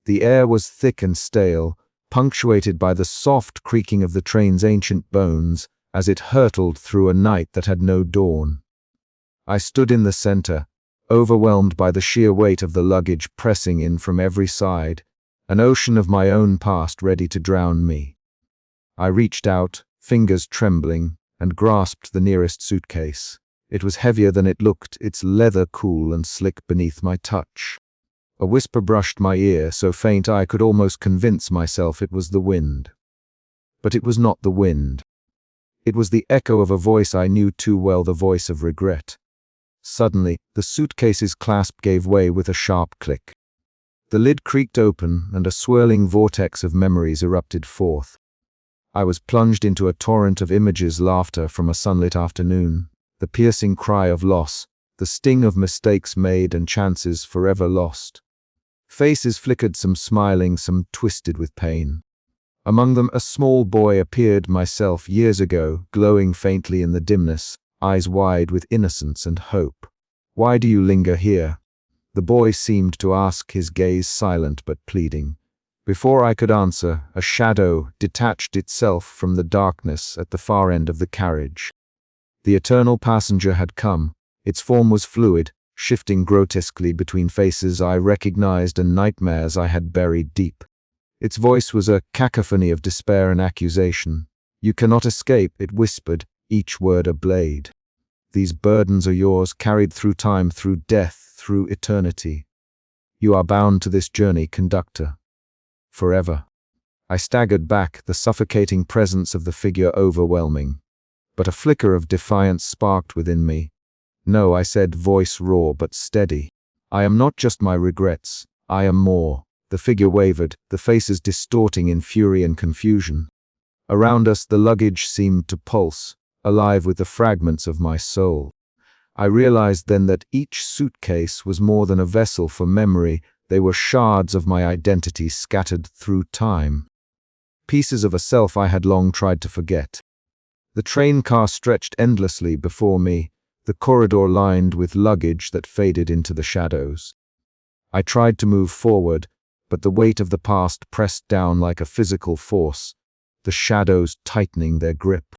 The air was thick and stale, punctuated by the soft creaking of the train's ancient bones as it hurtled through a night that had no dawn. I stood in the center, overwhelmed by the sheer weight of the luggage pressing in from every side, an ocean of my own past ready to drown me. I reached out, fingers trembling, and grasped the nearest suitcase. It was heavier than it looked, its leather cool and slick beneath my touch. A whisper brushed my ear, so faint I could almost convince myself it was the wind. But it was not the wind. It was the echo of a voice I knew too well, the voice of regret. Suddenly, the suitcase's clasp gave way with a sharp click. The lid creaked open, and a swirling vortex of memories erupted forth. I was plunged into a torrent of images, laughter from a sunlit afternoon, the piercing cry of loss, the sting of mistakes made and chances forever lost. Faces flickered, some smiling, some twisted with pain. Among them a small boy appeared, myself years ago, glowing faintly in the dimness, eyes wide with innocence and hope. "Why do you linger here?" the boy seemed to ask, his gaze silent but pleading. Before I could answer, a shadow detached itself from the darkness at the far end of the carriage. The eternal passenger had come. Its form was fluid, shifting grotesquely between faces I recognized and nightmares I had buried deep. Its voice was a cacophony of despair and accusation. "You cannot escape," it whispered, each word a blade. "These burdens are yours, carried through time, through death, through eternity. You are bound to this journey, conductor. Forever." I staggered back, the suffocating presence of the figure overwhelming. But a flicker of defiance sparked within me. "No," I said, voice raw but steady. "I am not just my regrets. I am more." The figure wavered, the faces distorting in fury and confusion. Around us, the luggage seemed to pulse, alive with the fragments of my soul. I realized then that each suitcase was more than a vessel for memory. They were shards of my identity scattered through time. Pieces of a self I had long tried to forget. The train car stretched endlessly before me, the corridor lined with luggage that faded into the shadows. I tried to move forward, but the weight of the past pressed down like a physical force, the shadows tightening their grip.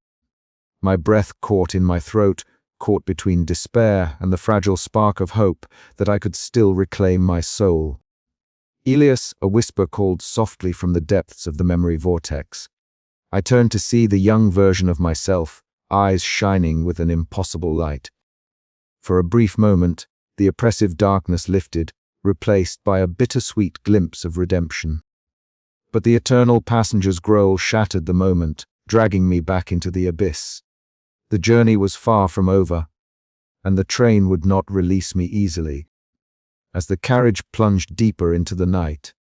My breath caught in my throat, caught between despair and the fragile spark of hope that I could still reclaim my soul. "Elias," a whisper called softly from the depths of the memory vortex. I turned to see the young version of myself, eyes shining with an impossible light. For a brief moment, the oppressive darkness lifted, replaced by a bittersweet glimpse of redemption. But the eternal passenger's growl shattered the moment, dragging me back into the abyss. The journey was far from over, and the train would not release me easily. As the carriage plunged deeper into the night,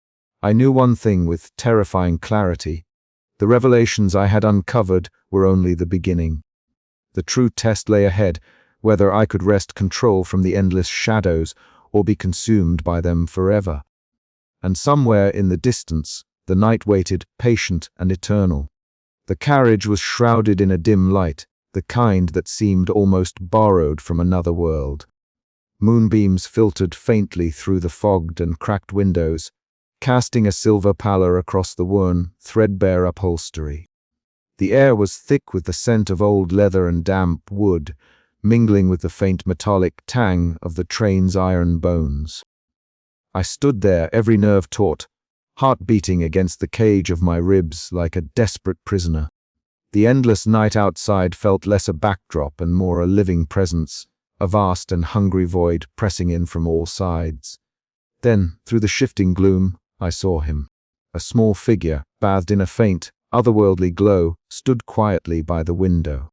I knew one thing with terrifying clarity. The revelations I had uncovered were only the beginning. The true test lay ahead, whether I could wrest control from the endless shadows or be consumed by them forever. And somewhere in the distance, the night waited, patient and eternal. The carriage was shrouded in a dim light, the kind that seemed almost borrowed from another world. Moonbeams filtered faintly through the fogged and cracked windows, casting a silver pallor across the worn, threadbare upholstery. The air was thick with the scent of old leather and damp wood, mingling with the faint metallic tang of the train's iron bones. I stood there, every nerve taut, heart beating against the cage of my ribs like a desperate prisoner. The endless night outside felt less a backdrop and more a living presence, a vast and hungry void pressing in from all sides. Then, through the shifting gloom, I saw him. A small figure, bathed in a faint, otherworldly glow, stood quietly by the window.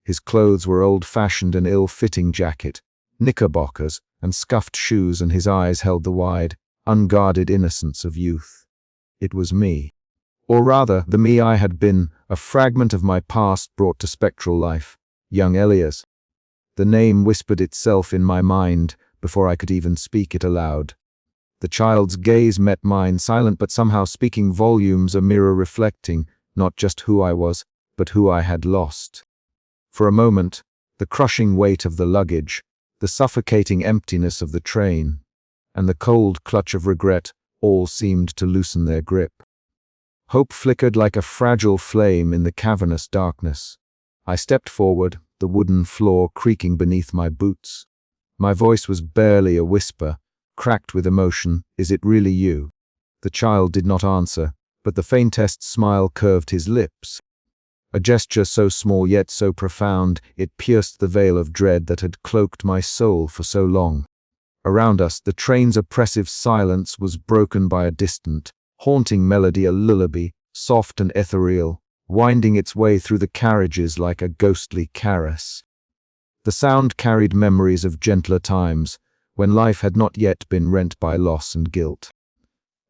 His clothes were old-fashioned and ill-fitting jacket, knickerbockers, and scuffed shoes, and his eyes held the wide, unguarded innocence of youth. It was me. Or rather, the me I had been, a fragment of my past brought to spectral life. Young Elias. The name whispered itself in my mind before I could even speak it aloud. The child's gaze met mine, silent but somehow speaking volumes, a mirror reflecting not just who I was, but who I had lost. For a moment, the crushing weight of the luggage, the suffocating emptiness of the train, and the cold clutch of regret all seemed to loosen their grip. Hope flickered like a fragile flame in the cavernous darkness. I stepped forward, the wooden floor creaking beneath my boots. My voice was barely a whisper, cracked with emotion. "Is it really you?" The child did not answer, but the faintest smile curved his lips. A gesture so small yet so profound, it pierced the veil of dread that had cloaked my soul for so long. Around us, the train's oppressive silence was broken by a distant, haunting melody, a lullaby, soft and ethereal, winding its way through the carriages like a ghostly caress. The sound carried memories of gentler times, when life had not yet been rent by loss and guilt.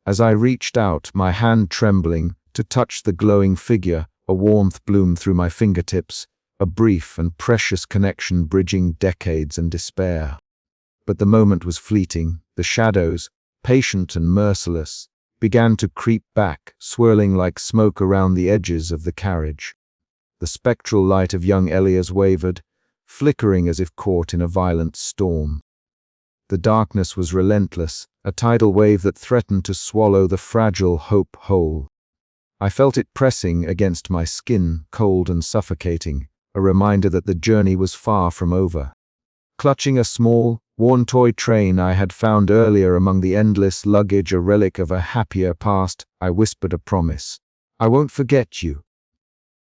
As I reached out, my hand trembling, to touch the glowing figure, a warmth bloomed through my fingertips, a brief and precious connection bridging decades and despair. But the moment was fleeting. The shadows, patient and merciless, began to creep back, swirling like smoke around the edges of the carriage. The spectral light of young Elias wavered, flickering as if caught in a violent storm. The darkness was relentless, a tidal wave that threatened to swallow the fragile hope whole. I felt it pressing against my skin, cold and suffocating, a reminder that the journey was far from over. Clutching a small, worn toy train I had found earlier among the endless luggage, a relic of a happier past, I whispered a promise. "I won't forget you.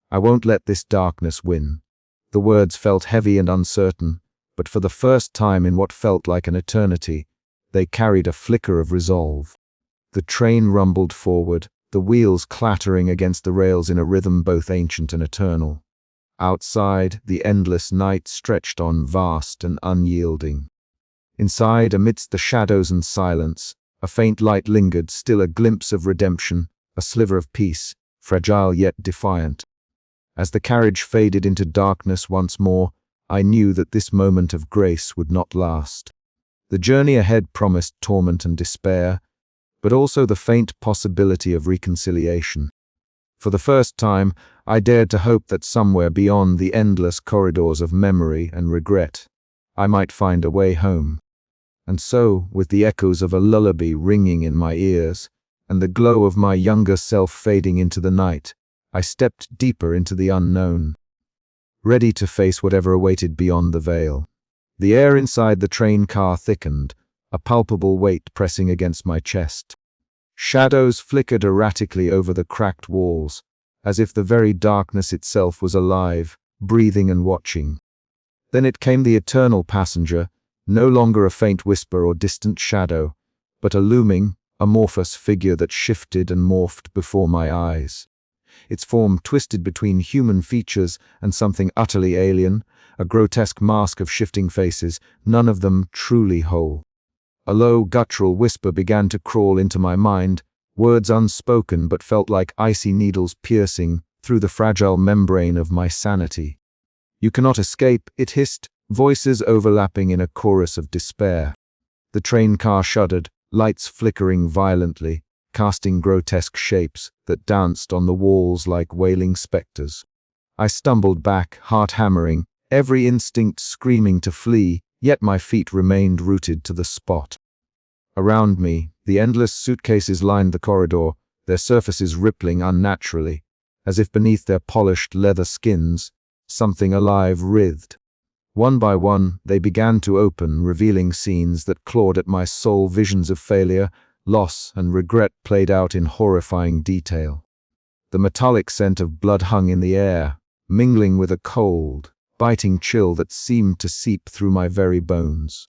I won't let this darkness win." The words felt heavy and uncertain, but for the first time in what felt like an eternity, they carried a flicker of resolve. The train rumbled forward, the wheels clattering against the rails in a rhythm both ancient and eternal. Outside, the endless night stretched on, vast and unyielding. Inside, amidst the shadows and silence, a faint light lingered, still a glimpse of redemption, a sliver of peace, fragile yet defiant. As the carriage faded into darkness once more, I knew that this moment of grace would not last. The journey ahead promised torment and despair, but also the faint possibility of reconciliation. For the first time, I dared to hope that somewhere beyond the endless corridors of memory and regret, I might find a way home. And so, with the echoes of a lullaby ringing in my ears, and the glow of my younger self fading into the night, I stepped deeper into the unknown, ready to face whatever awaited beyond the veil. The air inside the train car thickened, a palpable weight pressing against my chest. Shadows flickered erratically over the cracked walls, as if the very darkness itself was alive, breathing and watching. Then it came, the eternal passenger, no longer a faint whisper or distant shadow, but a looming, amorphous figure that shifted and morphed before my eyes. Its form twisted between human features and something utterly alien, a grotesque mask of shifting faces, none of them truly whole. A low, guttural whisper began to crawl into my mind, words unspoken but felt like icy needles piercing through the fragile membrane of my sanity. "You cannot escape," it hissed, voices overlapping in a chorus of despair. The train car shuddered, lights flickering violently, casting grotesque shapes that danced on the walls like wailing specters. I stumbled back, heart hammering, every instinct screaming to flee, yet my feet remained rooted to the spot. Around me, the endless suitcases lined the corridor, their surfaces rippling unnaturally, as if beneath their polished leather skins, something alive writhed. One by one, they began to open, revealing scenes that clawed at my soul, visions of failure, loss, and regret played out in horrifying detail. The metallic scent of blood hung in the air, mingling with a cold, biting chill that seemed to seep through my very bones.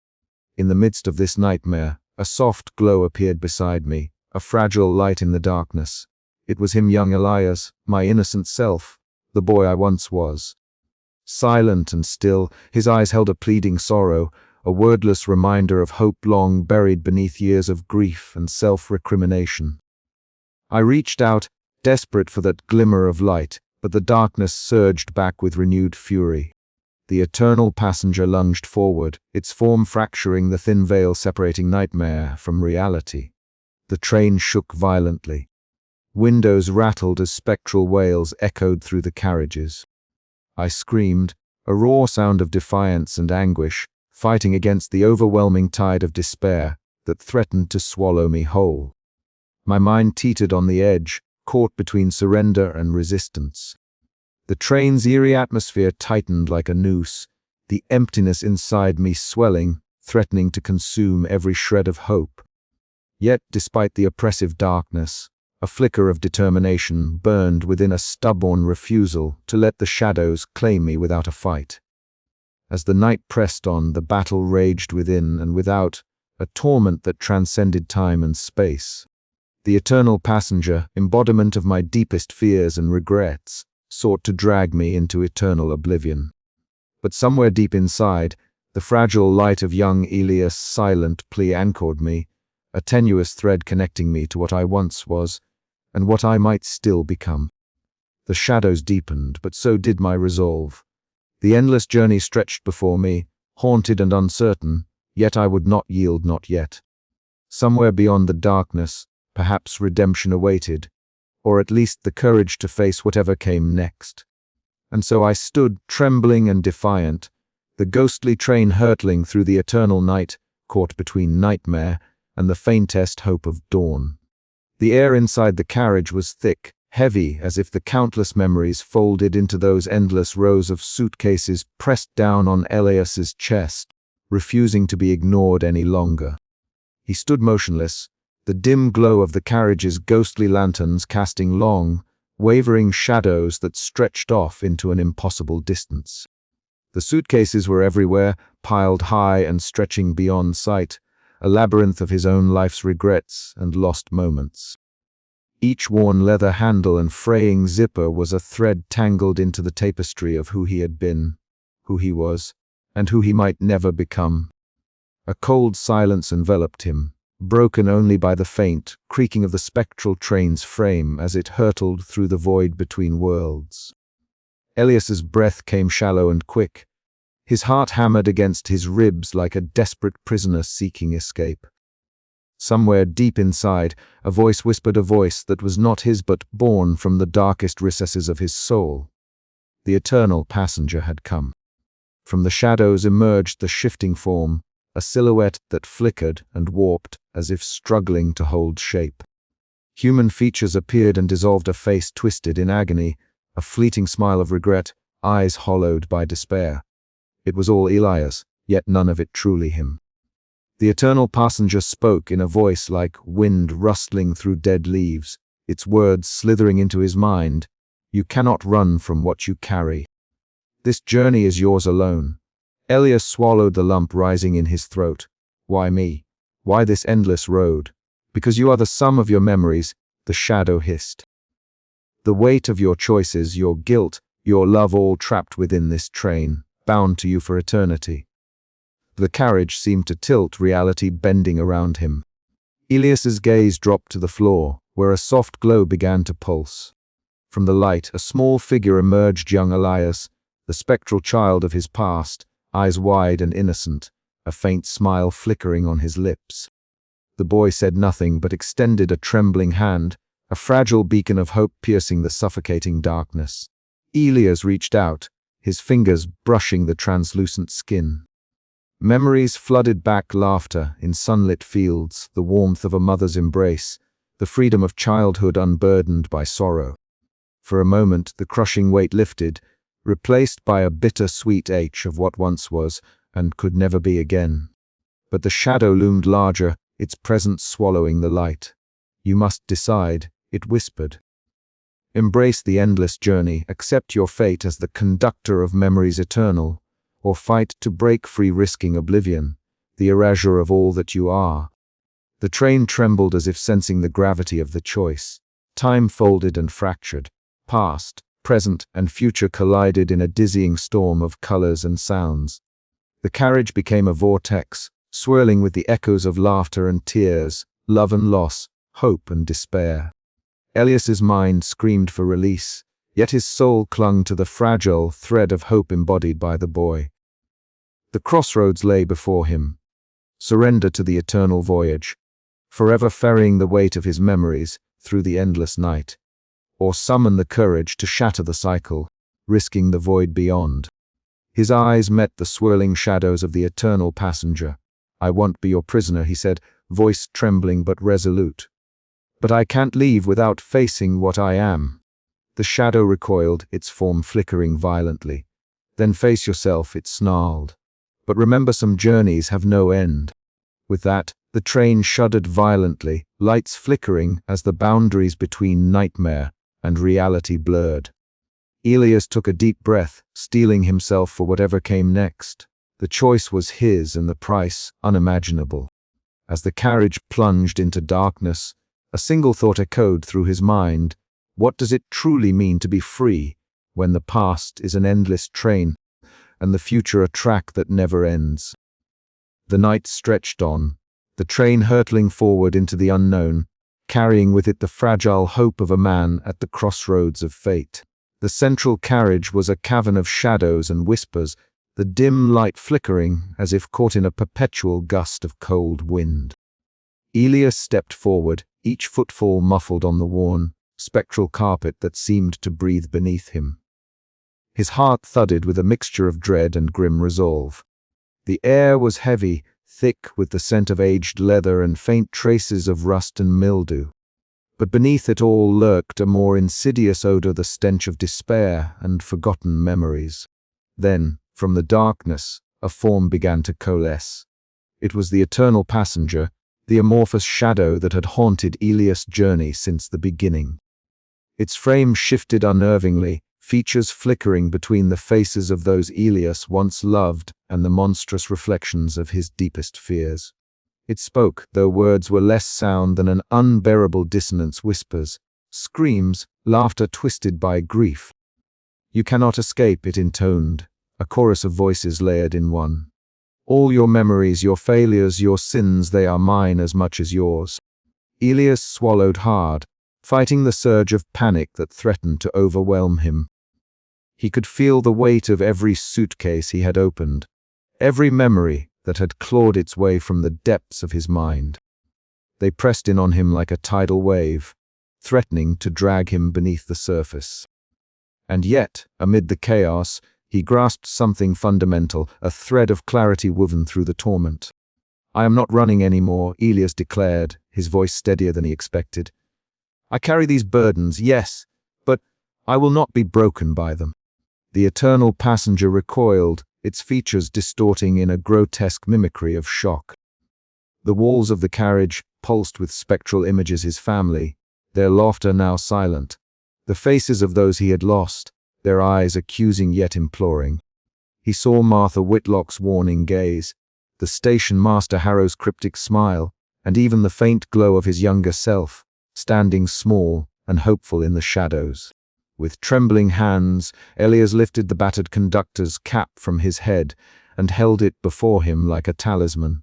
In the midst of this nightmare, a soft glow appeared beside me, a fragile light in the darkness. It was him, young Elias, my innocent self, the boy I once was. Silent and still, his eyes held a pleading sorrow, a wordless reminder of hope long buried beneath years of grief and self-recrimination. I reached out, desperate for that glimmer of light, but the darkness surged back with renewed fury. The eternal passenger lunged forward, its form fracturing the thin veil separating nightmare from reality. The train shook violently. Windows rattled as spectral wails echoed through the carriages. I screamed, a raw sound of defiance and anguish, fighting against the overwhelming tide of despair that threatened to swallow me whole. My mind teetered on the edge, caught between surrender and resistance. The train's eerie atmosphere tightened like a noose, the emptiness inside me swelling, threatening to consume every shred of hope. Yet, despite the oppressive darkness, a flicker of determination burned within, a stubborn refusal to let the shadows claim me without a fight. As the night pressed on, the battle raged within and without, a torment that transcended time and space. The eternal passenger, embodiment of my deepest fears and regrets, sought to drag me into eternal oblivion. But somewhere deep inside, the fragile light of young Elias' silent plea anchored me, a tenuous thread connecting me to what I once was and what I might still become. The shadows deepened, but so did my resolve. The endless journey stretched before me, haunted and uncertain, yet I would not yield, not yet. Somewhere beyond the darkness, perhaps redemption awaited, or at least the courage to face whatever came next. And so I stood, trembling and defiant, the ghostly train hurtling through the eternal night, caught between nightmare and the faintest hope of dawn. The air inside the carriage was thick, heavy, as if the countless memories folded into those endless rows of suitcases pressed down on Elias's chest, refusing to be ignored any longer. He stood motionless, the dim glow of the carriage's ghostly lanterns casting long, wavering shadows that stretched off into an impossible distance. The suitcases were everywhere, piled high and stretching beyond sight, a labyrinth of his own life's regrets and lost moments. Each worn leather handle and fraying zipper was a thread tangled into the tapestry of who he had been, who he was, and who he might never become. A cold silence enveloped him, broken only by the faint creaking of the spectral train's frame as it hurtled through the void between worlds. Elias's breath came shallow and quick. His heart hammered against his ribs like a desperate prisoner seeking escape. Somewhere deep inside, a voice whispered a voice that was not his but born from the darkest recesses of his soul. The eternal passenger had come. From the shadows emerged the shifting form, a silhouette that flickered and warped as if struggling to hold shape. Human features appeared and dissolved, a face twisted in agony, a fleeting smile of regret, eyes hollowed by despair. It was all Elias, yet none of it truly him. The eternal passenger spoke in a voice like wind rustling through dead leaves, its words slithering into his mind. You cannot run from what you carry. This journey is yours alone. Elias swallowed the lump rising in his throat. Why me? Why this endless road? Because you are the sum of your memories, the shadow hissed. The weight of your choices, your guilt, your love, all trapped within this train, bound to you for eternity. The carriage seemed to tilt, reality bending around him. Elias's gaze dropped to the floor, where a soft glow began to pulse. From the light, a small figure emerged, young Elias, the spectral child of his past, eyes wide and innocent, a faint smile flickering on his lips. The boy said nothing but extended a trembling hand, a fragile beacon of hope piercing the suffocating darkness. Elias reached out, his fingers brushing the translucent skin. Memories flooded back, laughter in sunlit fields, the warmth of a mother's embrace, the freedom of childhood unburdened by sorrow. For a moment, the crushing weight lifted, replaced by a bitter-sweet ache of what once was and could never be again. But the shadow loomed larger, its presence swallowing the light. You must decide, it whispered. Embrace the endless journey, accept your fate as the conductor of memories eternal, or fight to break free, risking oblivion, the erasure of all that you are. The train trembled as if sensing the gravity of the choice. Time folded and fractured. Past, present, and future collided in a dizzying storm of colors and sounds. The carriage became a vortex, swirling with the echoes of laughter and tears, love and loss, hope and despair. Elias's mind screamed for release, yet his soul clung to the fragile thread of hope embodied by the boy. The crossroads lay before him. Surrender to the eternal voyage, forever ferrying the weight of his memories through the endless night, or summon the courage to shatter the cycle, risking the void beyond. His eyes met the swirling shadows of the eternal passenger. I won't be your prisoner, he said, voice trembling but resolute. But I can't leave without facing what I am. The shadow recoiled, its form flickering violently. Then face yourself, it snarled. But remember, some journeys have no end. With that, the train shuddered violently, lights flickering as the boundaries between nightmare and reality blurred. Elias took a deep breath, steeling himself for whatever came next. The choice was his and the price unimaginable. As the carriage plunged into darkness, a single thought echoed through his mind. What does it truly mean to be free when the past is an endless train and the future a track that never ends? The night stretched on, the train hurtling forward into the unknown, carrying with it the fragile hope of a man at the crossroads of fate. The central carriage was a cavern of shadows and whispers, the dim light flickering as if caught in a perpetual gust of cold wind. Elias stepped forward, each footfall muffled on the worn, spectral carpet that seemed to breathe beneath him. His heart thudded with a mixture of dread and grim resolve. The air was heavy, thick with the scent of aged leather and faint traces of rust and mildew. But beneath it all lurked a more insidious odor, the stench of despair and forgotten memories. Then, from the darkness, a form began to coalesce. It was the eternal passenger, the amorphous shadow that had haunted Elias' journey since the beginning. Its frame shifted unnervingly, features flickering between the faces of those Elias once loved and the monstrous reflections of his deepest fears. It spoke, though words were less sound than an unbearable dissonance, whispers, screams, laughter twisted by grief. "You cannot escape," it intoned, a chorus of voices layered in one. "All your memories, your failures, your sins, they are mine as much as yours." Elias swallowed hard, fighting the surge of panic that threatened to overwhelm him. He could feel the weight of every suitcase he had opened, every memory that had clawed its way from the depths of his mind. They pressed in on him like a tidal wave, threatening to drag him beneath the surface. And yet, amid the chaos, he grasped something fundamental, a thread of clarity woven through the torment. "I am not running anymore," Elias declared, his voice steadier than he expected. "I carry these burdens, yes, but I will not be broken by them." The eternal passenger recoiled, its features distorting in a grotesque mimicry of shock. The walls of the carriage pulsed with spectral images: his family, their laughter now silent, the faces of those he had lost, their eyes accusing yet imploring. He saw Martha Whitlock's warning gaze, the station master Harrow's cryptic smile, and even the faint glow of his younger self, standing small and hopeful in the shadows. With trembling hands, Elias lifted the battered conductor's cap from his head and held it before him like a talisman.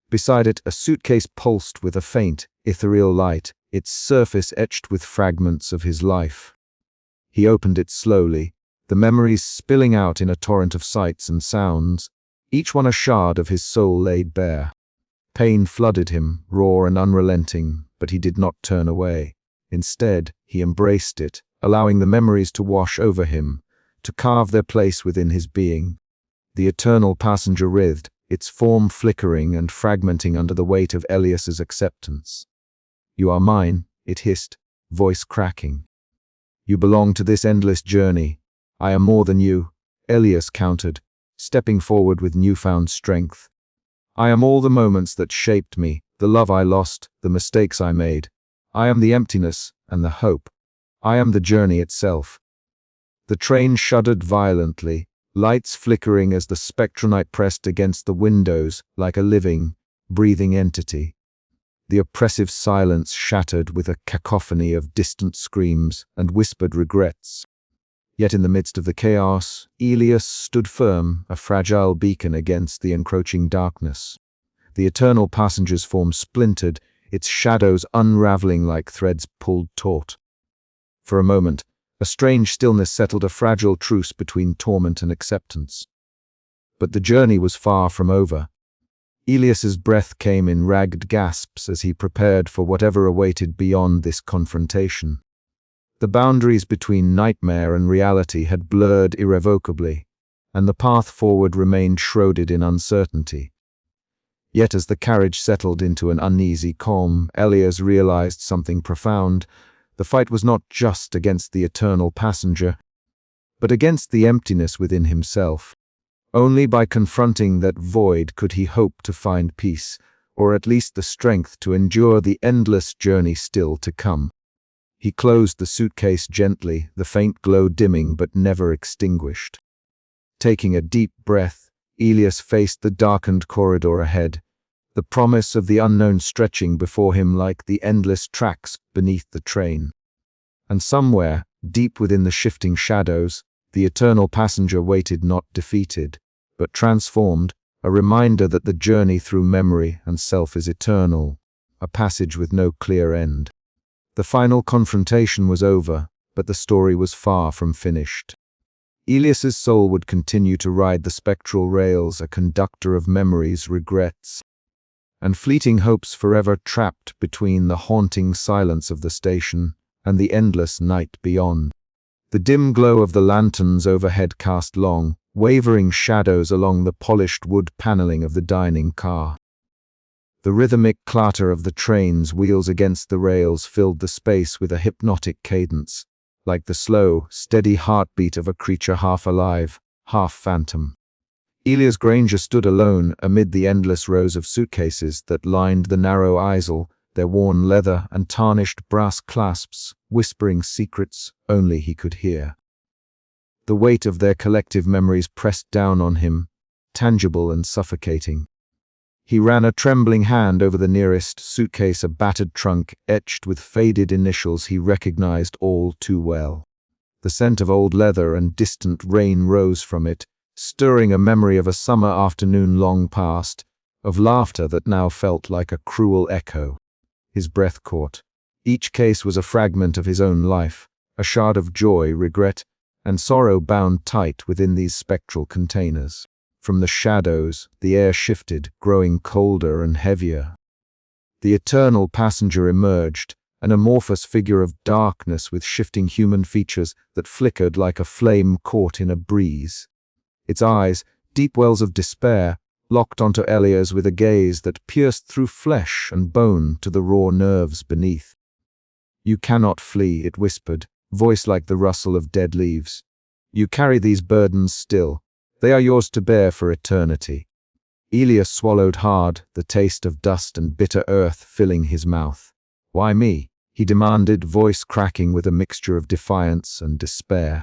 Beside it, a suitcase pulsed with a faint, ethereal light, its surface etched with fragments of his life. He opened it slowly, the memories spilling out in a torrent of sights and sounds, each one a shard of his soul laid bare. Pain flooded him, raw and unrelenting, but he did not turn away. Instead, he embraced it, allowing the memories to wash over him, to carve their place within his being. The eternal passenger writhed, its form flickering and fragmenting under the weight of Elias's acceptance. "You are mine," it hissed, voice cracking. "You belong to this endless journey. I am more than you," Elias countered, stepping forward with newfound strength. "I am all the moments that shaped me, the love I lost, the mistakes I made. I am the emptiness and the hope. I am the journey itself." The train shuddered violently, lights flickering as the spectronite pressed against the windows like a living, breathing entity. The oppressive silence shattered with a cacophony of distant screams and whispered regrets. Yet in the midst of the chaos, Elias stood firm, a fragile beacon against the encroaching darkness. The eternal passenger's form splintered, its shadows unraveling like threads pulled taut. For a moment, a strange stillness settled, a fragile truce between torment and acceptance. But the journey was far from over. Elias's breath came in ragged gasps as he prepared for whatever awaited beyond this confrontation. The boundaries between nightmare and reality had blurred irrevocably, and the path forward remained shrouded in uncertainty. Yet as the carriage settled into an uneasy calm, Elias realized something profound. The fight was not just against the eternal passenger, but against the emptiness within himself. Only by confronting that void could he hope to find peace, or at least the strength to endure the endless journey still to come. He closed the suitcase gently, the faint glow dimming but never extinguished. Taking a deep breath, Elias faced the darkened corridor ahead, the promise of the unknown stretching before him like the endless tracks beneath the train. And somewhere, deep within the shifting shadows, the eternal passenger waited, not defeated, but transformed, a reminder that the journey through memory and self is eternal, a passage with no clear end. The final confrontation was over, but the story was far from finished. Elias's soul would continue to ride the spectral rails, a conductor of memories, regrets, and fleeting hopes forever trapped between the haunting silence of the station and the endless night beyond. The dim glow of the lanterns overhead cast long, wavering shadows along the polished wood paneling of the dining car. The rhythmic clatter of the train's wheels against the rails filled the space with a hypnotic cadence, like the slow, steady heartbeat of a creature half alive, half phantom. Elias Granger stood alone amid the endless rows of suitcases that lined the narrow aisle, their worn leather and tarnished brass clasps whispering secrets only he could hear. The weight of their collective memories pressed down on him, tangible and suffocating. He ran a trembling hand over the nearest suitcase, a battered trunk etched with faded initials he recognized all too well. The scent of old leather and distant rain rose from it, stirring a memory of a summer afternoon long past, of laughter that now felt like a cruel echo. His breath caught. Each case was a fragment of his own life, a shard of joy, regret, and sorrow bound tight within these spectral containers. From the shadows, the air shifted, growing colder and heavier. The eternal passenger emerged, an amorphous figure of darkness with shifting human features that flickered like a flame caught in a breeze. Its eyes, deep wells of despair, locked onto Elias with a gaze that pierced through flesh and bone to the raw nerves beneath. "You cannot flee," it whispered, voice like the rustle of dead leaves. "You carry these burdens still. They are yours to bear for eternity." Elias swallowed hard, the taste of dust and bitter earth filling his mouth. "Why me?" he demanded, voice cracking with a mixture of defiance and despair.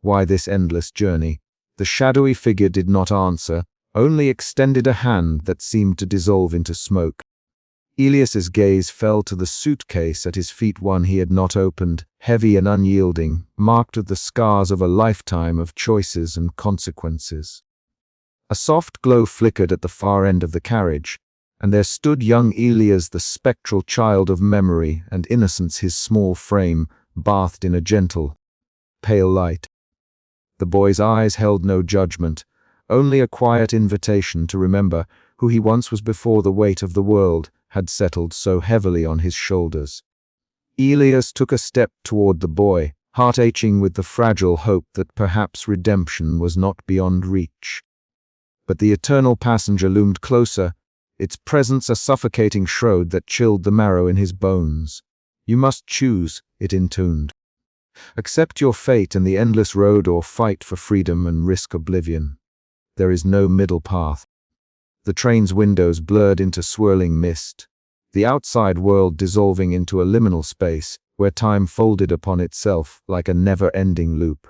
"Why this endless journey?" The shadowy figure did not answer, only extended a hand that seemed to dissolve into smoke. Elias's gaze fell to the suitcase at his feet, one he had not opened, heavy and unyielding, marked with the scars of a lifetime of choices and consequences. A soft glow flickered at the far end of the carriage, and there stood young Elias, the spectral child of memory and innocence, his small frame bathed in a gentle, pale light. The boy's eyes held no judgment, only a quiet invitation to remember who he once was before the weight of the world had settled so heavily on his shoulders. Elias took a step toward the boy, heart aching with the fragile hope that perhaps redemption was not beyond reach. But the eternal passenger loomed closer, its presence a suffocating shroud that chilled the marrow in his bones. "You must choose," it intoned. "Accept your fate and the endless road, or fight for freedom and risk oblivion. There is no middle path." The train's windows blurred into swirling mist, the outside world dissolving into a liminal space where time folded upon itself like a never-ending loop.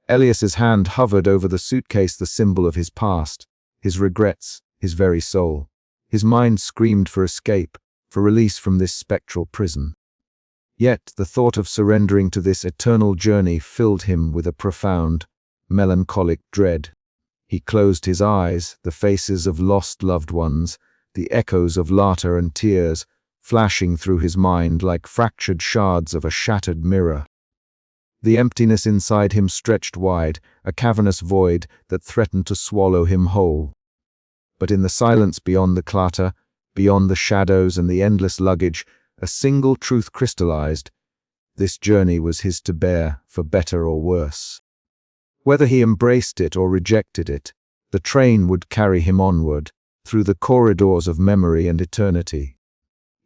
Elias's hand hovered over the suitcase, the symbol of his past, his regrets, his very soul. His mind screamed for escape, for release from this spectral prison. Yet the thought of surrendering to this eternal journey filled him with a profound, melancholic dread. He closed his eyes, the faces of lost loved ones, the echoes of laughter and tears, flashing through his mind like fractured shards of a shattered mirror. The emptiness inside him stretched wide, a cavernous void that threatened to swallow him whole. But in the silence beyond the clatter, beyond the shadows and the endless luggage, a single truth crystallized. This journey was his to bear, for better or worse. Whether he embraced it or rejected it, the train would carry him onward, through the corridors of memory and eternity.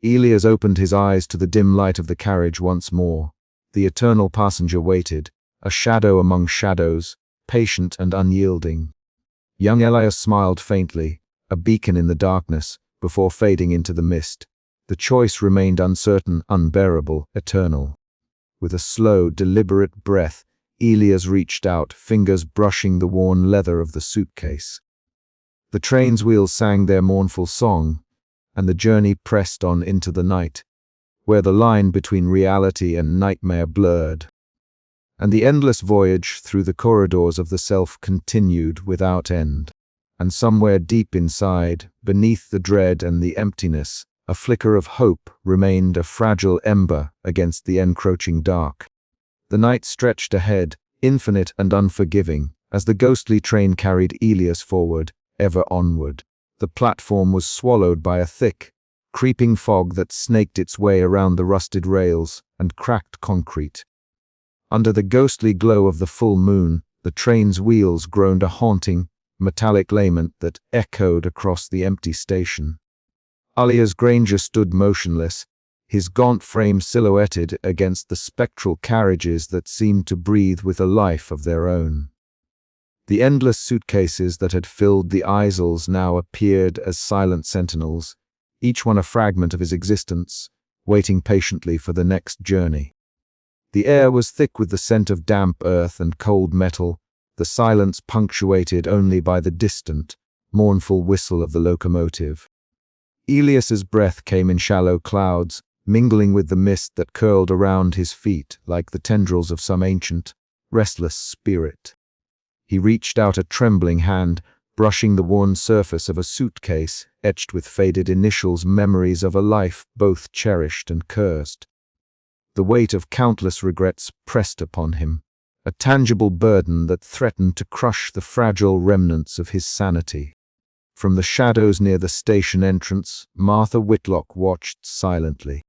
Elias opened his eyes to the dim light of the carriage once more. The eternal passenger waited, a shadow among shadows, patient and unyielding. Young Elias smiled faintly, a beacon in the darkness, before fading into the mist. The choice remained uncertain, unbearable, eternal. With a slow, deliberate breath, Elias reached out, fingers brushing the worn leather of the suitcase. The train's wheels sang their mournful song, and the journey pressed on into the night, where the line between reality and nightmare blurred. And the endless voyage through the corridors of the self continued without end. And somewhere deep inside, beneath the dread and the emptiness, a flicker of hope remained, a fragile ember against the encroaching dark. The night stretched ahead, infinite and unforgiving, as the ghostly train carried Elias forward, ever onward. The platform was swallowed by a thick, creeping fog that snaked its way around the rusted rails and cracked concrete. Under the ghostly glow of the full moon, the train's wheels groaned a haunting, metallic lament that echoed across the empty station. Alias Granger stood motionless, his gaunt frame silhouetted against the spectral carriages that seemed to breathe with a life of their own. The endless suitcases that had filled the aisles now appeared as silent sentinels, each one a fragment of his existence, waiting patiently for the next journey. The air was thick with the scent of damp earth and cold metal, the silence punctuated only by the distant, mournful whistle of the locomotive. Elias's breath came in shallow clouds, mingling with the mist that curled around his feet like the tendrils of some ancient, restless spirit. He reached out a trembling hand, brushing the worn surface of a suitcase etched with faded initials, memories of a life both cherished and cursed. The weight of countless regrets pressed upon him, a tangible burden that threatened to crush the fragile remnants of his sanity. From the shadows near the station entrance, Martha Whitlock watched silently.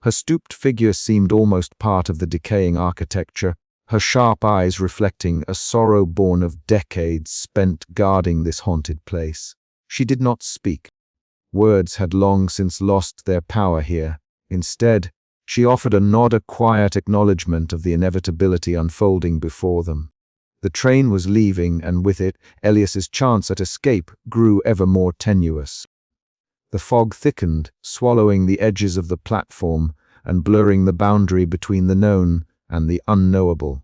Her stooped figure seemed almost part of the decaying architecture, her sharp eyes reflecting a sorrow born of decades spent guarding this haunted place. She did not speak. Words had long since lost their power here. Instead, she offered a nod, a quiet acknowledgement of the inevitability unfolding before them. The train was leaving, and with it, Elias's chance at escape grew ever more tenuous. The fog thickened, swallowing the edges of the platform and blurring the boundary between the known and the unknowable.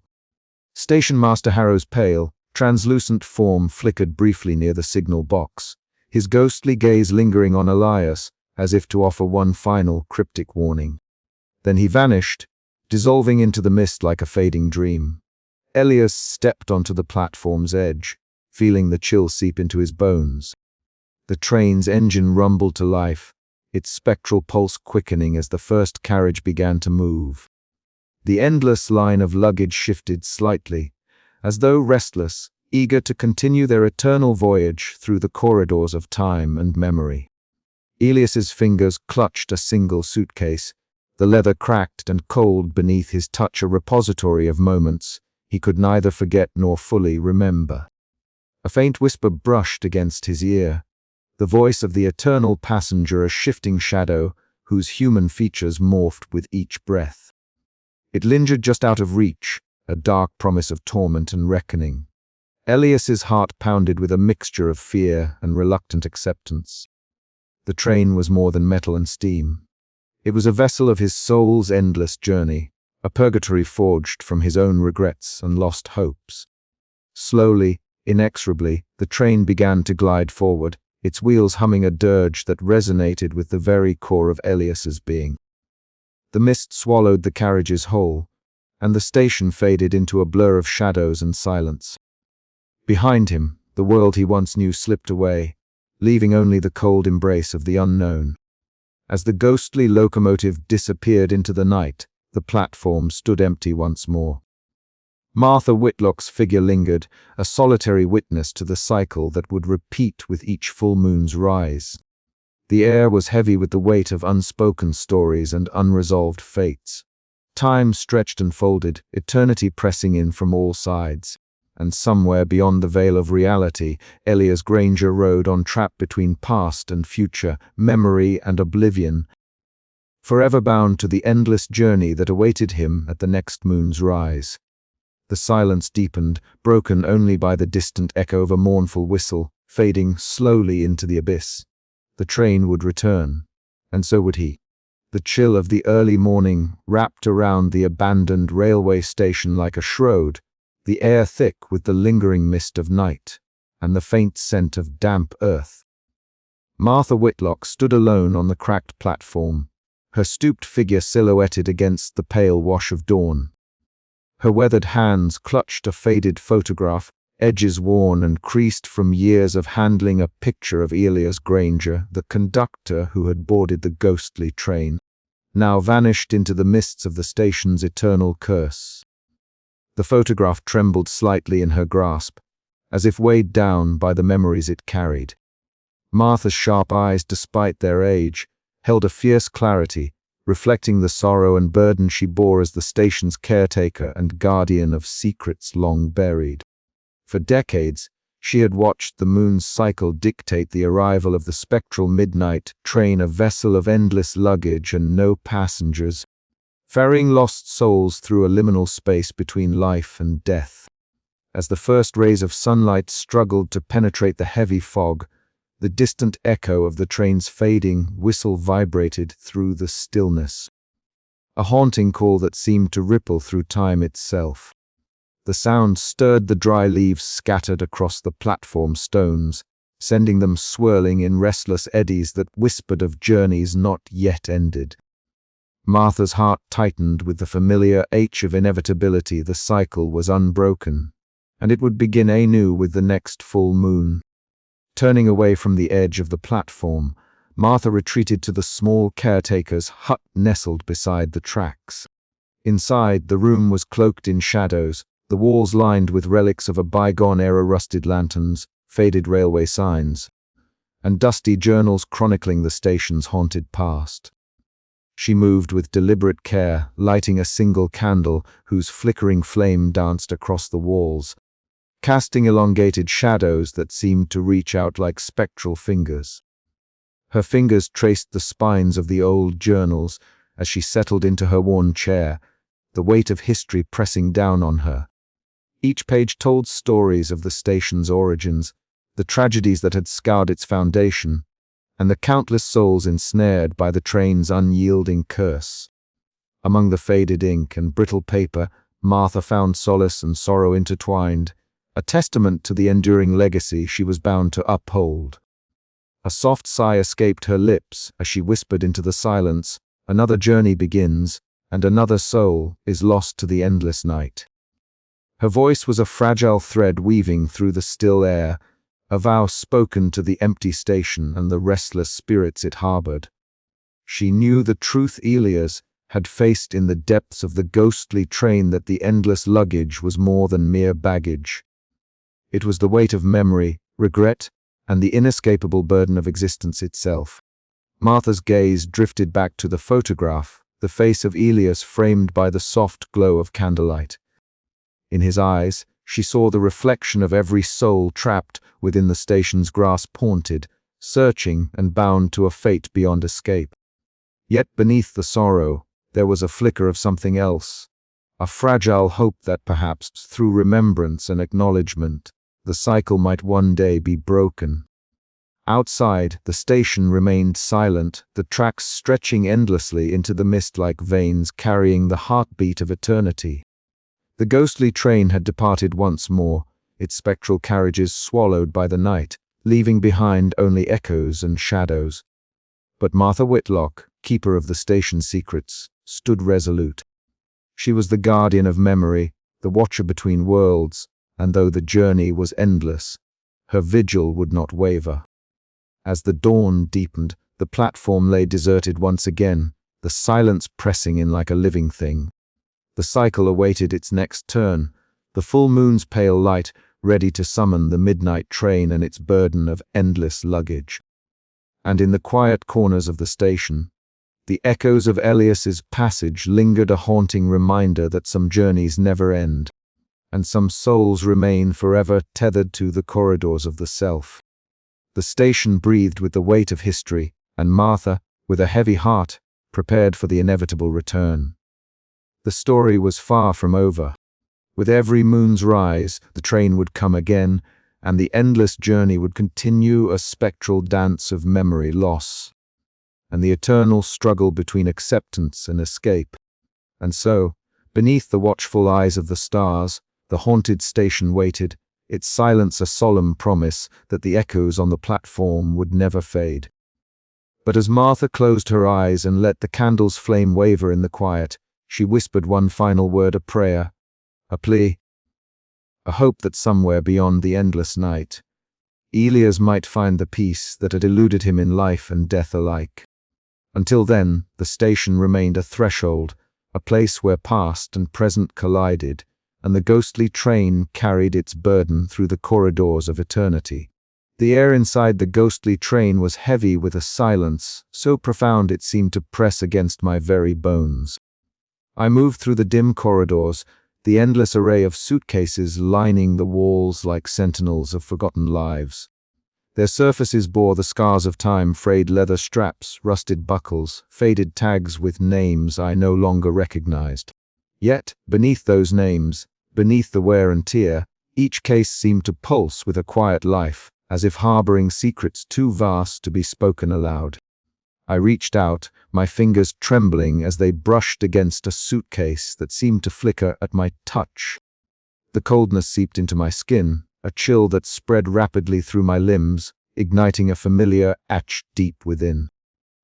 Station Master Harrow's pale, translucent form flickered briefly near the signal box, his ghostly gaze lingering on Elias as if to offer one final cryptic warning. Then he vanished, dissolving into the mist like a fading dream. Elias stepped onto the platform's edge, feeling the chill seep into his bones. The train's engine rumbled to life, its spectral pulse quickening as the first carriage began to move. The endless line of luggage shifted slightly, as though restless, eager to continue their eternal voyage through the corridors of time and memory. Elias's fingers clutched a single suitcase, the leather cracked and cold beneath his touch, a repository of moments he could neither forget nor fully remember. A faint whisper brushed against his ear, the voice of the eternal passenger, a shifting shadow whose human features morphed with each breath. It lingered just out of reach, a dark promise of torment and reckoning. Elias's heart pounded with a mixture of fear and reluctant acceptance. The train was more than metal and steam. It was a vessel of his soul's endless journey, a purgatory forged from his own regrets and lost hopes. Slowly, inexorably, the train began to glide forward, its wheels humming a dirge that resonated with the very core of Elias's being. The mist swallowed the carriages whole, and the station faded into a blur of shadows and silence. Behind him, the world he once knew slipped away, leaving only the cold embrace of the unknown. As the ghostly locomotive disappeared into the night, the platform stood empty once more. Martha Whitlock's figure lingered, a solitary witness to the cycle that would repeat with each full moon's rise. The air was heavy with the weight of unspoken stories and unresolved fates. Time stretched and folded, eternity pressing in from all sides. And somewhere beyond the veil of reality, Elias Granger rode on trap between past and future, memory and oblivion, forever bound to the endless journey that awaited him at the next moon's rise. The silence deepened, broken only by the distant echo of a mournful whistle, fading slowly into the abyss. The train would return, and so would he. The chill of the early morning wrapped around the abandoned railway station like a shroud, the air thick with the lingering mist of night, and the faint scent of damp earth. Martha Whitlock stood alone on the cracked platform, her stooped figure silhouetted against the pale wash of dawn. Her weathered hands clutched a faded photograph, edges worn and creased from years of handling a picture of Elias Granger, the conductor who had boarded the ghostly train, now vanished into the mists of the station's eternal curse. The photograph trembled slightly in her grasp, as if weighed down by the memories it carried. Martha's sharp eyes, despite their age, held a fierce clarity, reflecting the sorrow and burden she bore as the station's caretaker and guardian of secrets long buried. For decades, she had watched the moon's cycle dictate the arrival of the spectral midnight train, a vessel of endless luggage and no passengers, ferrying lost souls through a liminal space between life and death. As the first rays of sunlight struggled to penetrate the heavy fog, the distant echo of the train's fading whistle vibrated through the stillness, a haunting call that seemed to ripple through time itself. The sound stirred the dry leaves scattered across the platform stones, sending them swirling in restless eddies that whispered of journeys not yet ended. Martha's heart tightened with the familiar ache of inevitability. The cycle was unbroken, and it would begin anew with the next full moon. Turning away from the edge of the platform, Martha retreated to the small caretaker's hut nestled beside the tracks. Inside, the room was cloaked in shadows, the walls lined with relics of a bygone era, rusted lanterns, faded railway signs, and dusty journals chronicling the station's haunted past. She moved with deliberate care, lighting a single candle whose flickering flame danced across the walls, casting elongated shadows that seemed to reach out like spectral fingers. Her fingers traced the spines of the old journals as she settled into her worn chair, the weight of history pressing down on her. Each page told stories of the station's origins, the tragedies that had scarred its foundation, and the countless souls ensnared by the train's unyielding curse. Among the faded ink and brittle paper, Martha found solace and sorrow intertwined, a testament to the enduring legacy she was bound to uphold. A soft sigh escaped her lips as she whispered into the silence, "Another journey begins, and another soul is lost to the endless night." Her voice was a fragile thread weaving through the still air, a vow spoken to the empty station and the restless spirits it harbored. She knew the truth Elias had faced in the depths of the ghostly train, that the endless luggage was more than mere baggage. It was the weight of memory, regret, and the inescapable burden of existence itself. Martha's gaze drifted back to the photograph, the face of Elias framed by the soft glow of candlelight. In his eyes, she saw the reflection of every soul trapped within the station's grasp, haunted, searching, and bound to a fate beyond escape. Yet beneath the sorrow, there was a flicker of something else, a fragile hope that perhaps, through remembrance and acknowledgement, the cycle might one day be broken. Outside, the station remained silent, the tracks stretching endlessly into the mist like veins carrying the heartbeat of eternity. The ghostly train had departed once more, its spectral carriages swallowed by the night, leaving behind only echoes and shadows. But Martha Whitlock, keeper of the station's secrets, stood resolute. She was the guardian of memory, the watcher between worlds, and though the journey was endless, her vigil would not waver. As the dawn deepened, the platform lay deserted once again, the silence pressing in like a living thing. The cycle awaited its next turn, the full moon's pale light ready to summon the midnight train and its burden of endless luggage. And in the quiet corners of the station, the echoes of Elias's passage lingered, a haunting reminder that some journeys never end, and some souls remain forever tethered to the corridors of the self. The station breathed with the weight of history, and Martha, with a heavy heart, prepared for the inevitable return. The story was far from over. With every moon's rise, the train would come again, and the endless journey would continue, a spectral dance of memory loss, and the eternal struggle between acceptance and escape. And so, beneath the watchful eyes of the stars, the haunted station waited, its silence a solemn promise that the echoes on the platform would never fade. But as Martha closed her eyes and let the candle's flame waver in the quiet, she whispered one final word, a prayer, a plea, a hope that somewhere beyond the endless night, Elias might find the peace that had eluded him in life and death alike. Until then, the station remained a threshold, a place where past and present collided, and the ghostly train carried its burden through the corridors of eternity. The air inside the ghostly train was heavy with a silence so profound it seemed to press against my very bones. I moved through the dim corridors, the endless array of suitcases lining the walls like sentinels of forgotten lives. Their surfaces bore the scars of time, frayed leather straps, rusted buckles, faded tags with names I no longer recognized. Yet, beneath those names, beneath the wear and tear, each case seemed to pulse with a quiet life, as if harboring secrets too vast to be spoken aloud. I reached out, my fingers trembling as they brushed against a suitcase that seemed to flicker at my touch. The coldness seeped into my skin, a chill that spread rapidly through my limbs, igniting a familiar etch deep within.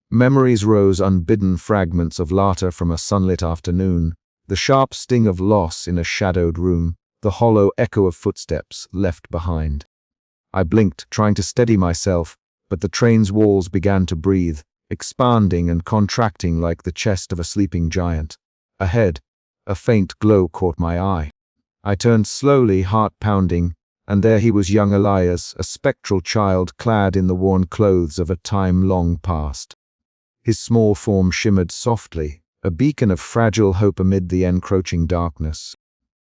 Memories rose, unbidden fragments of laughter from a sunlit afternoon, the sharp sting of loss in a shadowed room, the hollow echo of footsteps left behind. I blinked, trying to steady myself, but the train's walls began to breathe, expanding and contracting like the chest of a sleeping giant. Ahead, a faint glow caught my eye. I turned slowly, heart pounding, and there he was, young Elias, a spectral child clad in the worn clothes of a time long past. His small form shimmered softly, a beacon of fragile hope amid the encroaching darkness.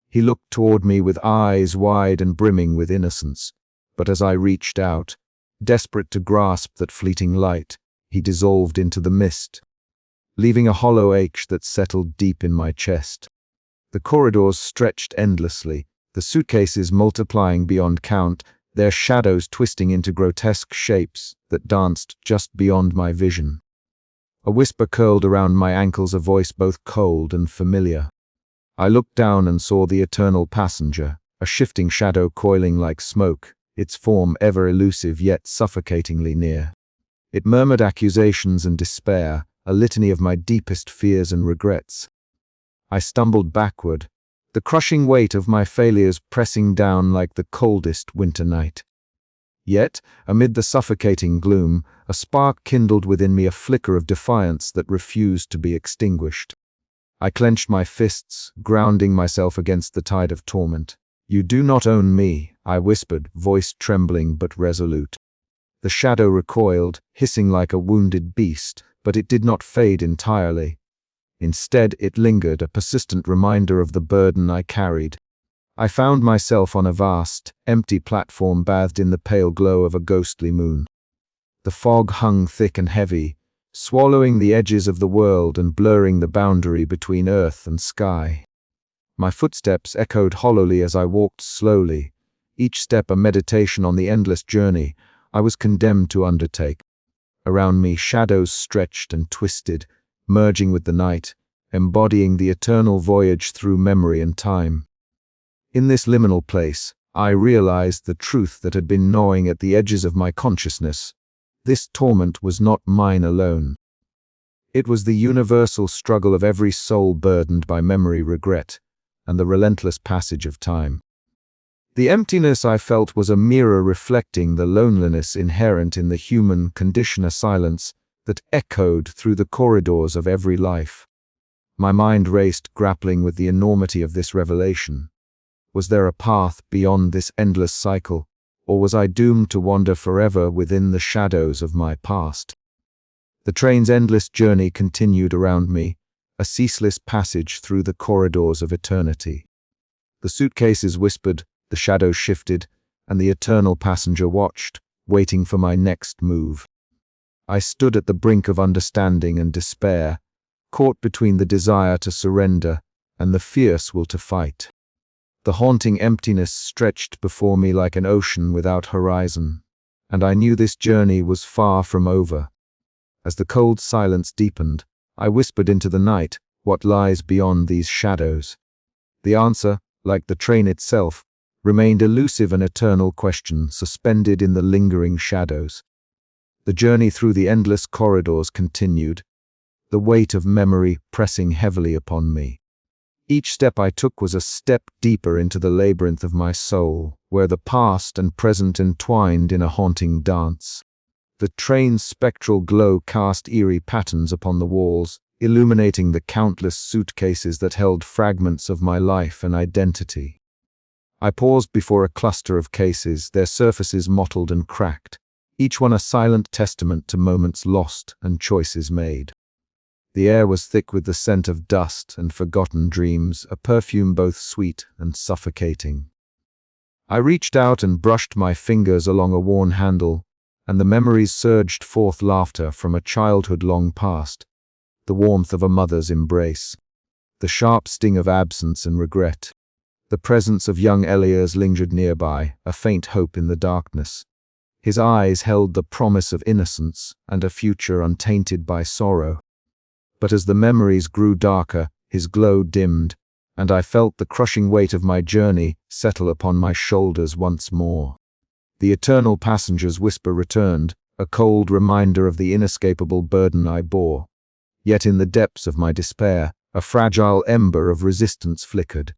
He looked toward me with eyes wide and brimming with innocence, but as I reached out, desperate to grasp that fleeting light, he dissolved into the mist, leaving a hollow ache that settled deep in my chest. The corridors stretched endlessly, the suitcases multiplying beyond count, their shadows twisting into grotesque shapes that danced just beyond my vision. A whisper curled around my ankles, a voice both cold and familiar. I looked down and saw the eternal passenger, a shifting shadow coiling like smoke, its form ever elusive yet suffocatingly near. It murmured accusations and despair, a litany of my deepest fears and regrets. I stumbled backward, the crushing weight of my failures pressing down like the coldest winter night. Yet, amid the suffocating gloom, a spark kindled within me, a flicker of defiance that refused to be extinguished. I clenched my fists, grounding myself against the tide of torment. "You do not own me," I whispered, voice trembling but resolute. The shadow recoiled, hissing like a wounded beast, but it did not fade entirely. Instead, it lingered, a persistent reminder of the burden I carried. I found myself on a vast, empty platform bathed in the pale glow of a ghostly moon. The fog hung thick and heavy, swallowing the edges of the world and blurring the boundary between earth and sky. My footsteps echoed hollowly as I walked slowly, each step a meditation on the endless journey I was condemned to undertake. Around me, shadows stretched and twisted, merging with the night, embodying the eternal voyage through memory and time. In this liminal place, I realized the truth that had been gnawing at the edges of my consciousness. This torment was not mine alone. It was the universal struggle of every soul burdened by memory, regret, and the relentless passage of time. The emptiness I felt was a mirror reflecting the loneliness inherent in the human condition, a silence that echoed through the corridors of every life. My mind raced, grappling with the enormity of this revelation. Was there a path beyond this endless cycle, or was I doomed to wander forever within the shadows of my past? The train's endless journey continued around me, a ceaseless passage through the corridors of eternity. The suitcases whispered, the shadows shifted, and the eternal passenger watched, waiting for my next move. I stood at the brink of understanding and despair, caught between the desire to surrender and the fierce will to fight. The haunting emptiness stretched before me like an ocean without horizon, and I knew this journey was far from over. As the cold silence deepened, I whispered into the night, what lies beyond these shadows? The answer, like the train itself, remained elusive, an eternal question suspended in the lingering shadows. The journey through the endless corridors continued, the weight of memory pressing heavily upon me. Each step I took was a step deeper into the labyrinth of my soul, where the past and present entwined in a haunting dance. The train's spectral glow cast eerie patterns upon the walls, illuminating the countless suitcases that held fragments of my life and identity. I paused before a cluster of cases, their surfaces mottled and cracked, each one a silent testament to moments lost and choices made. The air was thick with the scent of dust and forgotten dreams, a perfume both sweet and suffocating. I reached out and brushed my fingers along a worn handle, and the memories surged forth, laughter from a childhood long past, the warmth of a mother's embrace, the sharp sting of absence and regret. The presence of young Elias lingered nearby, a faint hope in the darkness. His eyes held the promise of innocence and a future untainted by sorrow. But as the memories grew darker, his glow dimmed, and I felt the crushing weight of my journey settle upon my shoulders once more. The eternal passenger's whisper returned, a cold reminder of the inescapable burden I bore. Yet in the depths of my despair, a fragile ember of resistance flickered.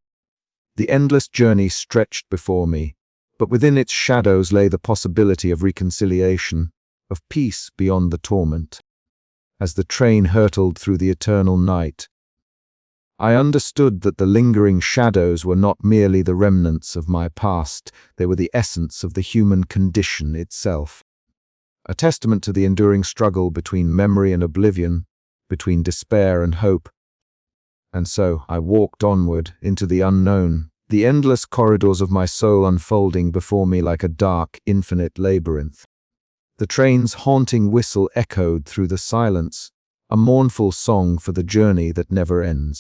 The endless journey stretched before me, but within its shadows lay the possibility of reconciliation, of peace beyond the torment. As the train hurtled through the eternal night, I understood that the lingering shadows were not merely the remnants of my past, they were the essence of the human condition itself. A testament to the enduring struggle between memory and oblivion, between despair and hope. And so I walked onward into the unknown, the endless corridors of my soul unfolding before me like a dark, infinite labyrinth. The train's haunting whistle echoed through the silence, a mournful song for the journey that never ends.